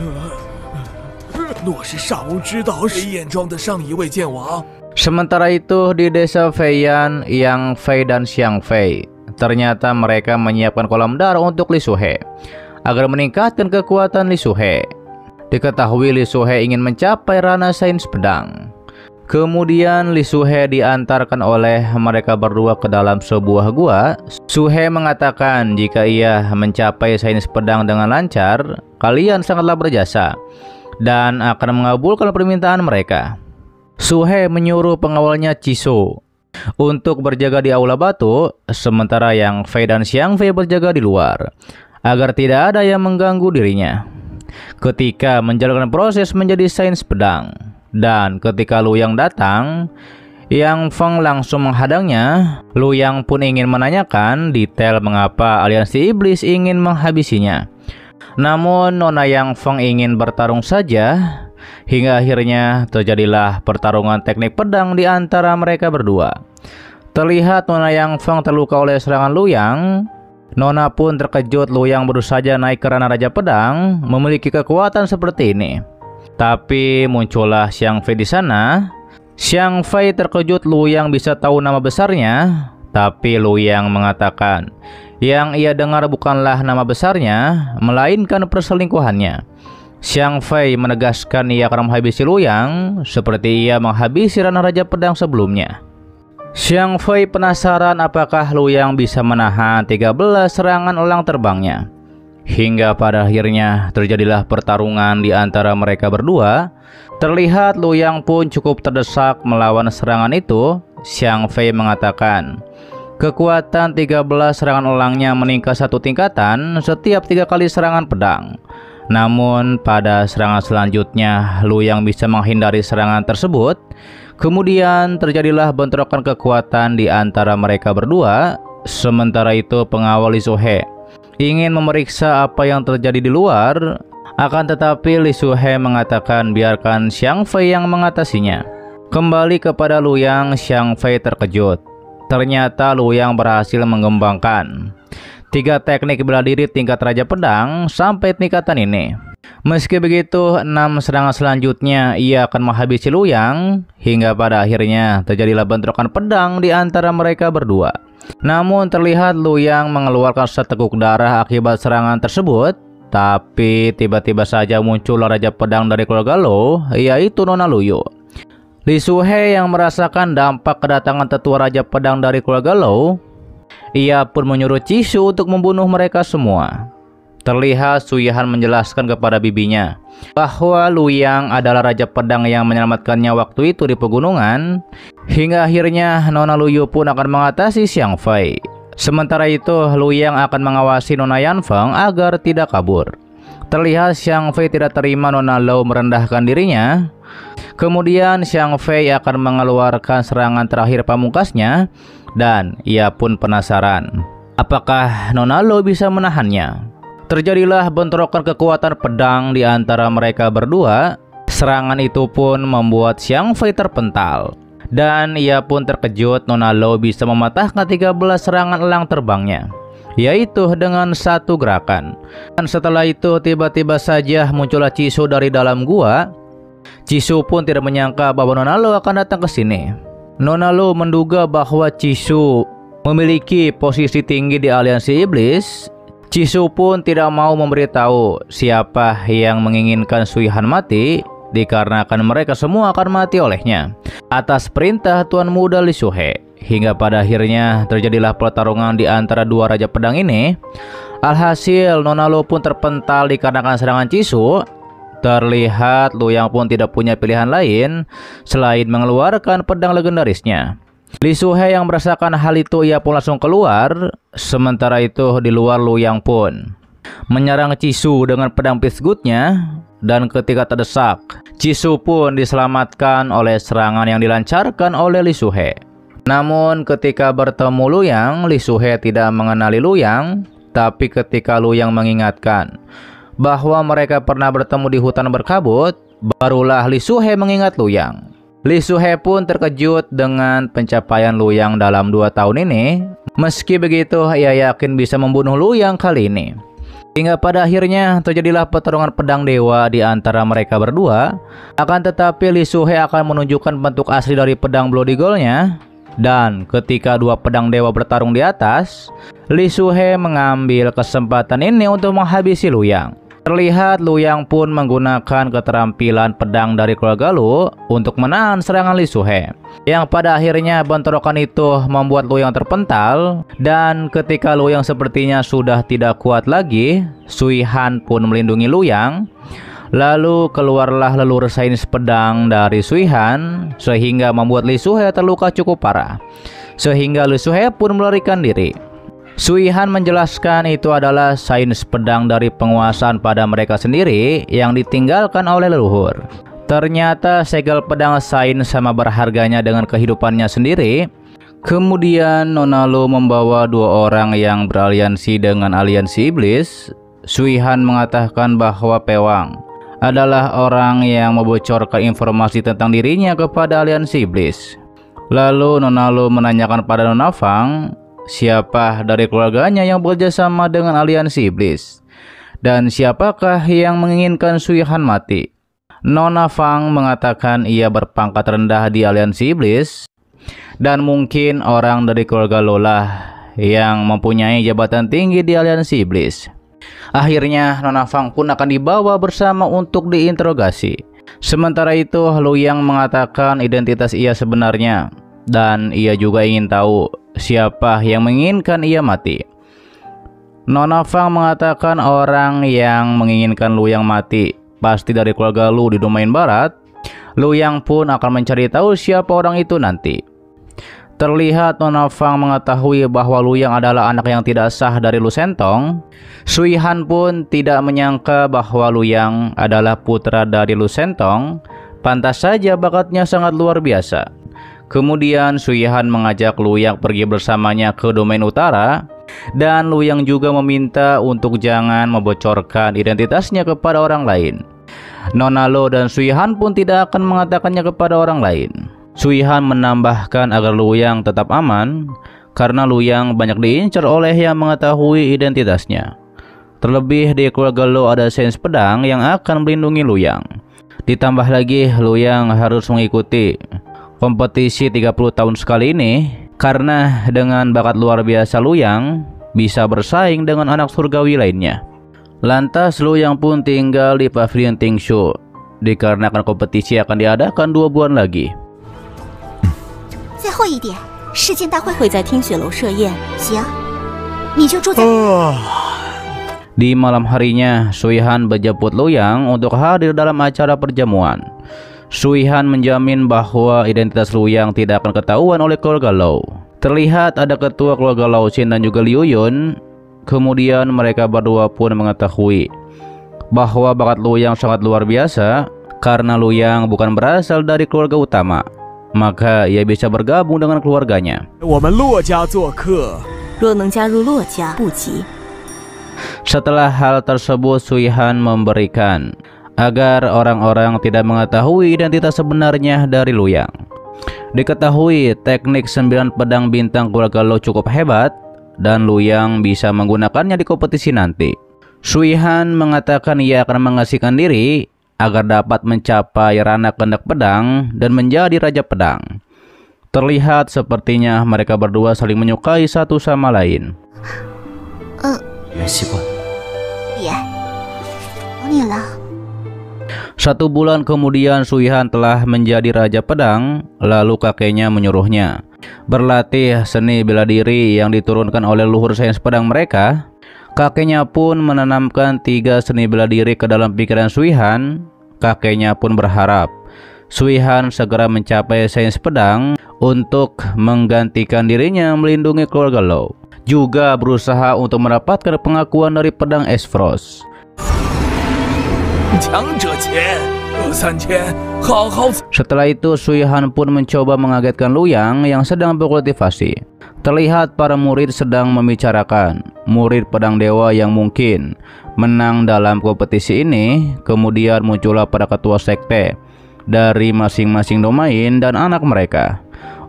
若是上翁知道是燕庄的上一位剑王。 Sementara itu di desa Feiyan, Yang Fei dan Xiang Fei ternyata mereka menyiapkan kolam darah untuk Li Suhe agar meningkatkan kekuatan Li Suhe. Diketahui Li Suhe ingin mencapai ranah sains pedang. Kemudian Li Suhe diantarkan oleh mereka berdua ke dalam sebuah gua. Suhe mengatakan jika ia mencapai sains pedang dengan lancar, kalian sangatlah berjasa dan akan mengabulkan permintaan mereka. Suhe menyuruh pengawalnya Ciso untuk berjaga di aula batu, sementara Yang Fei dan Xiang Fei berjaga di luar agar tidak ada yang mengganggu dirinya ketika menjalankan proses menjadi sains pedang. Dan ketika Luyang datang, Yang Feng langsung menghadangnya. Luyang pun ingin menanyakan detail mengapa aliansi iblis ingin menghabisinya. Namun Nona Yang Feng ingin bertarung saja. Hingga akhirnya terjadilah pertarungan teknik pedang di antara mereka berdua. Terlihat Nona Yang Feng terluka oleh serangan Luyang. Nona pun terkejut Luyang baru saja naik ke ranah Raja Pedang memiliki kekuatan seperti ini. Tapi muncullah Xiang Fei di sana. Xiang Fei terkejut Luyang bisa tahu nama besarnya. Tapi Luyang mengatakan yang ia dengar bukanlah nama besarnya, melainkan perselingkuhannya. Xiang Fei menegaskan ia akan menghabisi Luyang seperti ia menghabisi ranah Raja Pedang sebelumnya. Xiang Fei penasaran apakah Luyang bisa menahan 13 serangan elang terbangnya. Hingga pada akhirnya terjadilah pertarungan di antara mereka berdua. Terlihat Luyang pun cukup terdesak melawan serangan itu. Xiang Fei mengatakan kekuatan 13 serangan elangnya meningkat 1 tingkatan setiap 3 kali serangan pedang. Namun pada serangan selanjutnya Luyang bisa menghindari serangan tersebut. Kemudian terjadilah bentrokan kekuatan di antara mereka berdua. Sementara itu pengawal Li Suhe ingin memeriksa apa yang terjadi di luar. Akan tetapi Li Suhe mengatakan biarkan Xiang Fei yang mengatasinya. Kembali kepada Luyang, Xiang Fei terkejut. Ternyata Luyang berhasil mengembangkan 3 teknik bela diri tingkat Raja Pedang sampai tingkatan ini. Meski begitu, 6 serangan selanjutnya ia akan menghabisi Luyang. Hingga pada akhirnya terjadilah bentrokan pedang di antara mereka berdua. Namun terlihat Luyang mengeluarkan seteguk darah akibat serangan tersebut. Tapi tiba-tiba saja muncul Raja Pedang dari keluarga Lo, yaitu Nona Luyo. Li Suhe yang merasakan dampak kedatangan tetua Raja Pedang dari keluarga Lo, ia pun menyuruh Cisu untuk membunuh mereka semua. Terlihat Suyahan menjelaskan kepada bibinya bahwa Luyang adalah Raja Pedang yang menyelamatkannya waktu itu di pegunungan. Hingga akhirnya Nona Luyo pun akan mengatasi Xiang Fei. Sementara itu Luyang akan mengawasi Nona Yan Feng agar tidak kabur. Terlihat Xiang Fei tidak terima Nona Lo merendahkan dirinya. Kemudian Xiang Fei akan mengeluarkan serangan terakhir pamungkasnya. Dan ia pun penasaran apakah Nona Lo bisa menahannya. Terjadilah bentrokan kekuatan pedang di antara mereka berdua. Serangan itu pun membuat Xiang Fei terpental. Dan ia pun terkejut Nona Lo bisa mematahkan 13 serangan elang terbangnya, yaitu dengan 1 gerakan. Dan setelah itu tiba-tiba saja muncullah Ciso dari dalam gua. Jisoo pun tidak menyangka bahwa Nona Lu akan datang ke sini. Nona Lu menduga bahwa Jisoo memiliki posisi tinggi di aliansi iblis. Jisoo pun tidak mau memberitahu siapa yang menginginkan Sui-han mati, dikarenakan mereka semua akan mati olehnya atas perintah Tuan Muda Lee Soo-hee. Hingga pada akhirnya terjadilah pertarungan di antara dua raja pedang ini. Alhasil Nona Lu pun terpental dikarenakan serangan Jisoo. Terlihat Lu Yang pun tidak punya pilihan lain selain mengeluarkan pedang legendarisnya. Lee Soo-hee yang merasakan hal itu, ia pun langsung keluar. Sementara itu di luar, Lu Yang pun menyerang Jisoo dengan pedang pisgutnya. Dan ketika terdesak, Jisoo pun diselamatkan oleh serangan yang dilancarkan oleh Lee Soo-hee. Namun ketika bertemu Lu Yang, Lee Soo-hee tidak mengenali Lu Yang. Tapi ketika Lu Yang mengingatkan bahwa mereka pernah bertemu di hutan berkabut, barulah Lee Soo-hee mengingat Lu Yang. Lee Soo-hee pun terkejut dengan pencapaian Lu Yang dalam 2 tahun ini. Meski begitu, ia yakin bisa membunuh Lu Yang kali ini. Hingga pada akhirnya terjadilah pertarungan pedang dewa di antara mereka berdua. Akan tetapi Lee Soo-hee akan menunjukkan bentuk asli dari pedang Bloody Gold-nya. Dan ketika dua pedang dewa bertarung di atas, Lee Soo-hee mengambil kesempatan ini untuk menghabisi Lu Yang. Terlihat Lu Yang pun menggunakan keterampilan pedang dari keluarga Lu untuk menahan serangan Lee Soo-hee. Yang pada akhirnya bentrokan itu membuat Lu Yang terpental. Dan ketika Lu Yang sepertinya sudah tidak kuat lagi, Sui-han pun melindungi Lu Yang. Lalu keluarlah leluhur sains pedang dari Sui-han, sehingga membuat Lee Soo-hee terluka cukup parah. Sehingga Lee Soo-hee pun melarikan diri. Sui-han menjelaskan itu adalah sains pedang dari penguasaan pada mereka sendiri yang ditinggalkan oleh leluhur. Ternyata segel pedang sains sama berharganya dengan kehidupannya sendiri. Kemudian Nona Lu membawa 2 orang yang beraliansi dengan aliansi iblis. Sui-han mengatakan bahwa Pewang adalah orang yang membocorkan informasi tentang dirinya kepada aliansi iblis. Lalu Nona Lu menanyakan pada Nona Fang siapa dari keluarganya yang bekerja sama dengan aliansi iblis, dan siapakah yang menginginkan Sui-han mati. Nona Fang mengatakan ia berpangkat rendah di aliansi iblis, dan mungkin orang dari keluarga Lola yang mempunyai jabatan tinggi di aliansi iblis. Akhirnya Nona Fang pun akan dibawa bersama untuk diinterogasi. Sementara itu Lu Yang mengatakan identitas ia sebenarnya, dan ia juga ingin tahu siapa yang menginginkan ia mati. Nona Fang mengatakan orang yang menginginkan Lu Yang mati pasti dari keluarga Lu di domain barat. Lu Yang pun akan mencari tahu siapa orang itu nanti. Terlihat Nona Fang mengetahui bahwa Lu Yang adalah anak yang tidak sah dari Lu Sentong. Sui-han pun tidak menyangka bahwa Lu Yang adalah putra dari Lu Sentong. Pantas saja bakatnya sangat luar biasa. Kemudian Sui-han mengajak Lu Yang pergi bersamanya ke domain utara, dan Lu Yang juga meminta untuk jangan membocorkan identitasnya kepada orang lain. Nona Lu dan Sui-han pun tidak akan mengatakannya kepada orang lain. Sui-han menambahkan agar Lu Yang tetap aman karena Lu Yang banyak diincar oleh yang mengetahui identitasnya. Terlebih di keluarga Lu ada sains pedang yang akan melindungi Lu Yang. Ditambah lagi Lu Yang harus mengikuti kompetisi 30 tahun sekali ini, karena dengan bakat luar biasa Lu Yang bisa bersaing dengan anak surgawi lainnya. Lantas Lu Yang pun tinggal di Pavilion Tingshu dikarenakan kompetisi akan diadakan 2 bulan lagi. 最后一点，世界大会会在听雪楼设宴。行，你就住在。Di malam harinya, Sui-han menjemput Lu Yang untuk hadir dalam acara perjamuan. Sui-han menjamin bahwa identitas Lu Yang tidak akan ketahuan oleh keluarga Lau. Terlihat ada ketua keluarga Lau Xin dan juga Liu Yun. Kemudian mereka berdua pun mengetahui bahwa bakat Lu Yang sangat luar biasa. Karena Lu Yang bukan berasal dari keluarga utama, maka ia bisa bergabung dengan keluarganya. Setelah hal tersebut, Sui-han memberikan agar orang-orang tidak mengetahui identitas sebenarnya dari Lu Yang. Diketahui teknik 9 pedang bintang keluarga Lau cukup hebat, dan Lu Yang bisa menggunakannya di kompetisi nanti. Sui-han mengatakan ia akan mengasihkan diri agar dapat mencapai ranah kehendak pedang dan menjadi Raja Pedang. Terlihat sepertinya mereka berdua saling menyukai satu sama lain. Iya. 你了。 1 bulan kemudian Sui-han telah menjadi Raja Pedang, lalu kakeknya menyuruhnya berlatih seni bela diri yang diturunkan oleh leluhur sains pedang mereka. Kakeknya pun menanamkan 3 seni bela diri ke dalam pikiran Sui-han. Kakeknya pun berharap Sui-han segera mencapai sains pedang untuk menggantikan dirinya melindungi keluarga Lau. Juga berusaha untuk mendapatkan pengakuan dari pedang es Frost. Setelah itu Sui-han pun mencoba mengagetkan Luyang yang sedang berkultivasi. Terlihat para murid sedang membicarakan murid pedang dewa yang mungkin menang dalam kompetisi ini. Kemudian muncullah para ketua sekte dari masing-masing domain dan anak mereka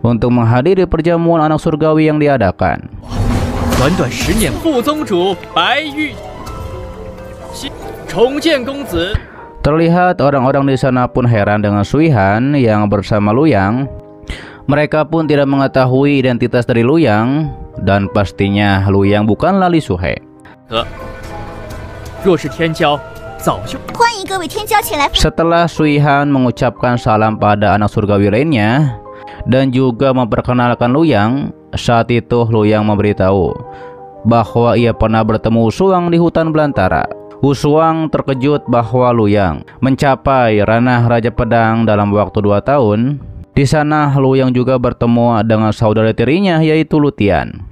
untuk menghadiri perjamuan anak surgawi yang diadakan. 短短10年，副宗主白玉重见公子。 Terlihat orang-orang di sana pun heran dengan Sui-han yang bersama Luyang. Mereka pun tidak mengetahui identitas dari Luyang, dan pastinya Luyang bukanlah Li Suhe. Setelah Sui-han mengucapkan salam pada anak surgawi lainnya dan juga memperkenalkan Luyang, saat itu Luyang memberitahu bahwa ia pernah bertemu Suang di hutan belantara. Suang terkejut bahwa Luyang mencapai ranah Raja Pedang dalam waktu 2 tahun. Di sana Luyang juga bertemu dengan saudara tirinya yaitu Lutian.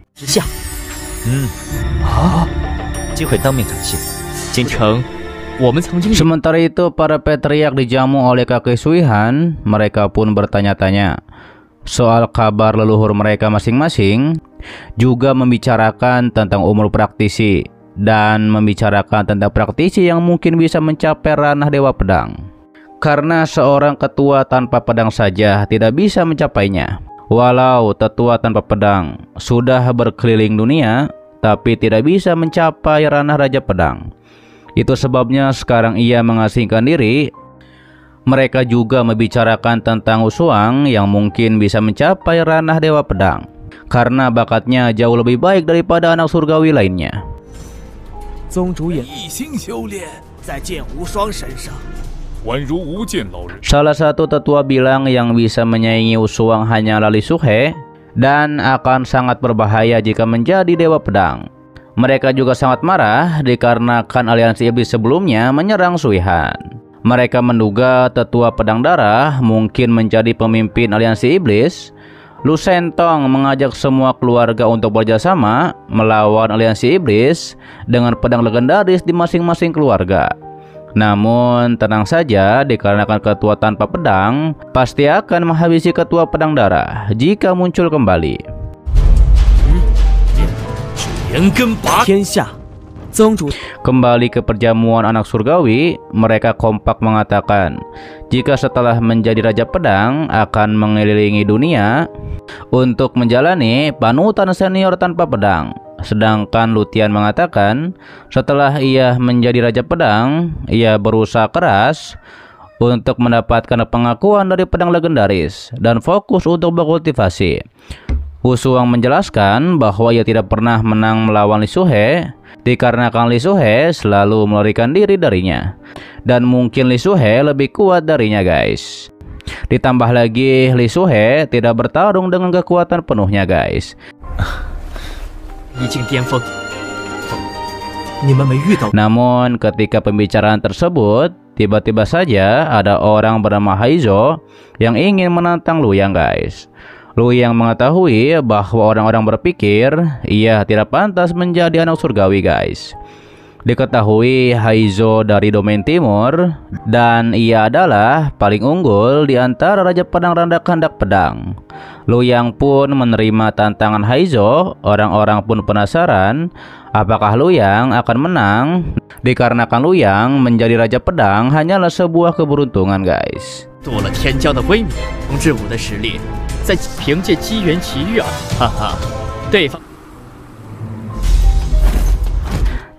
Sementara itu para patriark dijamu oleh kakek Sui-han. Mereka pun bertanya-tanya soal kabar leluhur mereka masing-masing, juga membicarakan tentang umur praktisi dan membicarakan tentang praktisi yang mungkin bisa mencapai ranah Dewa Pedang. Karena seorang ketua tanpa pedang saja tidak bisa mencapainya. Walau tetua tanpa pedang sudah berkeliling dunia, tapi tidak bisa mencapai ranah Raja Pedang. Itu sebabnya sekarang ia mengasingkan diri. Mereka juga membicarakan tentang Suang yang mungkin bisa mencapai ranah Dewa Pedang, karena bakatnya jauh lebih baik daripada anak surgawi lainnya. Salah satu tetua bilang yang bisa menyaingi Suang hanyalah Li Suhe dan akan sangat berbahaya jika menjadi Dewa Pedang. Mereka juga sangat marah dikarenakan aliansi iblis sebelumnya menyerang Sui-han. Mereka menduga tetua pedang darah mungkin menjadi pemimpin aliansi iblis. Lu Sentong mengajak semua keluarga untuk bekerjasama melawan aliansi iblis dengan pedang legendaris di masing-masing keluarga. Namun tenang saja, dikarenakan ketua tanpa pedang pasti akan menghabisi ketua pedang darah jika muncul kembali. Kembali ke perjamuan anak surgawi, mereka kompak mengatakan jika setelah menjadi Raja Pedang akan mengelilingi dunia untuk menjalani panutan senior tanpa pedang. Sedangkan Lutian mengatakan setelah ia menjadi Raja Pedang, ia berusaha keras untuk mendapatkan pengakuan dari pedang legendaris dan fokus untuk berkultivasi. Suang menjelaskan bahwa ia tidak pernah menang melawan Li Suhe dikarenakan Li Suhe selalu melarikan diri darinya, dan mungkin Li Suhe lebih kuat darinya guys. Ditambah lagi Li Suhe tidak bertarung dengan kekuatan penuhnya guys. Namun ketika pembicaraan tersebut, tiba-tiba saja ada orang bernama Haizo yang ingin menantang Luyang guys. Luyang mengetahui bahwa orang-orang berpikir ia tidak pantas menjadi anak surgawi guys. Diketahui Haizo dari domain timur dan ia adalah paling unggul di antara Raja Pedang dan Kehendak Pedang. Luyang pun menerima tantangan Haizo. Orang-orang pun penasaran apakah Luyang akan menang. Dikarenakan Luyang menjadi Raja Pedang hanyalah sebuah keberuntungan guys. 在凭借机缘奇遇啊，哈哈，对方。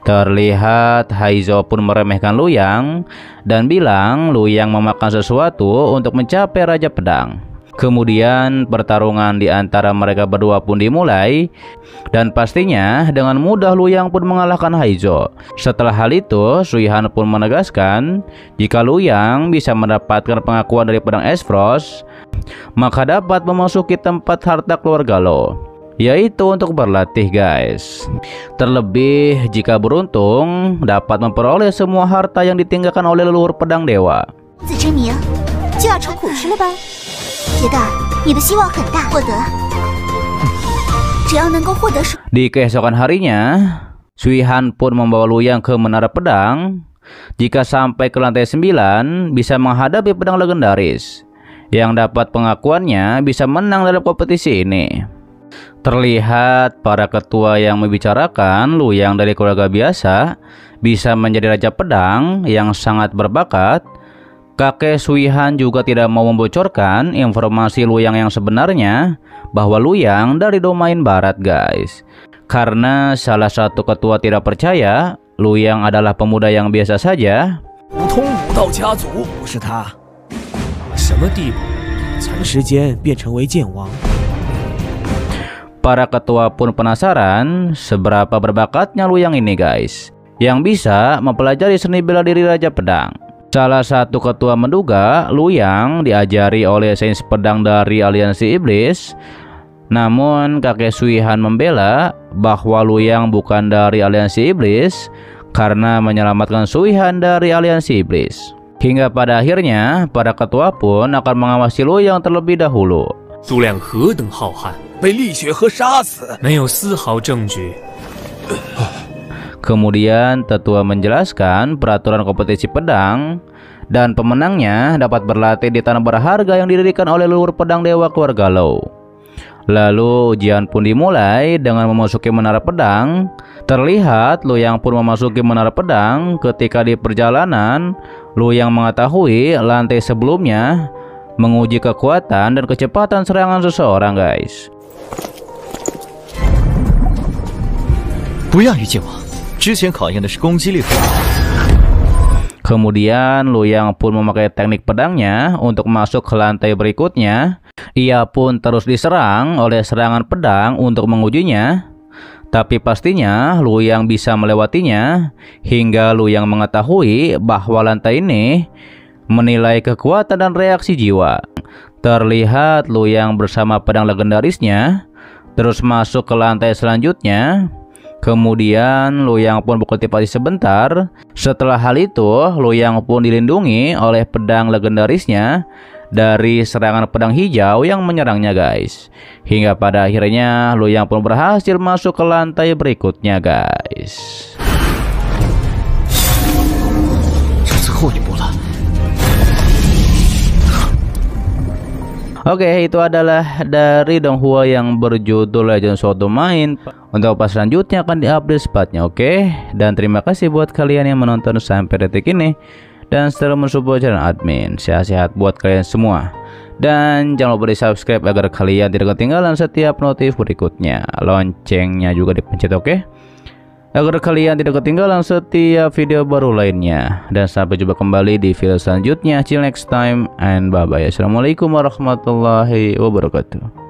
Terlihat Haizo pun meremehkan Lu Yang dan bilang Lu Yang memakan sesuatu untuk mencapai Raja Pedang. Kemudian pertarungan di antara mereka berdua pun dimulai, dan pastinya dengan mudah Lu Yang pun mengalahkan Haizo. Setelah hal itu, Sui Han pun menegaskan jika Lu Yang bisa mendapatkan pengakuan dari pedang Es Frost, maka dapat memasuki tempat harta keluarga Lo, yaitu untuk berlatih guys. Terlebih jika beruntung dapat memperoleh semua harta yang ditinggalkan oleh leluhur pedang dewa. Di keesokan harinya, Sui Han pun membawa Lu Yang ke menara pedang. Jika sampai ke lantai 9 bisa menghadapi pedang legendaris. Yang dapat pengakuannya bisa menang dalam kompetisi ini. Terlihat para ketua yang membicarakan Lu Yang dari keluarga biasa bisa menjadi raja pedang yang sangat berbakat. Kakek Sui Han juga tidak mau membocorkan informasi Lu Yang yang sebenarnya, bahwa Lu Yang dari domain barat guys. Karena salah satu ketua tidak percaya Lu Yang adalah pemuda yang biasa saja. Para ketua pun penasaran seberapa berbakatnya Lu Yang ini guys, yang bisa mempelajari seni bela diri Raja Pedang. Salah satu ketua menduga Lu Yang diajari oleh sains pedang dari aliansi iblis. Namun kakek Sui Han membela bahwa Lu Yang bukan dari aliansi iblis karena menyelamatkan Sui Han dari aliansi iblis. Hingga pada akhirnya para ketua pun akan mengawasi Lu Yang terlebih dahulu. Kemudian tetua menjelaskan peraturan kompetisi pedang, dan pemenangnya dapat berlatih di tanah berharga yang didirikan oleh leluhur pedang dewa keluarga Lo. Lalu ujian pun dimulai dengan memasuki menara pedang. Terlihat Lu Yang pun memasuki menara pedang. Ketika di perjalanan, Lu Yang mengetahui lantai sebelumnya menguji kekuatan dan kecepatan serangan seseorang guys. Kemudian Lu Yang pun memakai teknik pedangnya untuk masuk ke lantai berikutnya. Ia pun terus diserang oleh serangan pedang untuk mengujinya. Tapi pastinya Lu Yang bisa melewatinya, hingga Lu Yang mengetahui bahwa lantai ini menilai kekuatan dan reaksi jiwa. Terlihat Lu Yang bersama pedang legendarisnya terus masuk ke lantai selanjutnya. Kemudian Lu Yang pun berkultivasi sebentar. Setelah hal itu, Lu Yang pun dilindungi oleh pedang legendarisnya dari serangan pedang hijau yang menyerangnya guys. Hingga pada akhirnya Lu Yang pun berhasil masuk ke lantai berikutnya guys. Oke, itu adalah dari Donghua yang berjudul Legend of Domain. Untuk pas selanjutnya akan diupdate sepatnya, oke? Dan terima kasih buat kalian yang menonton sampai detik ini. Dan selalu mensupport channel admin. Sehat-sehat buat kalian semua. Dan jangan lupa di subscribe agar kalian tidak ketinggalan setiap notif berikutnya. Loncengnya juga dipencet, oke? Agar kalian tidak ketinggalan setiap video baru lainnya. Dan sampai jumpa kembali di video selanjutnya. Till next time and bye bye. Assalamualaikum warahmatullahi wabarakatuh.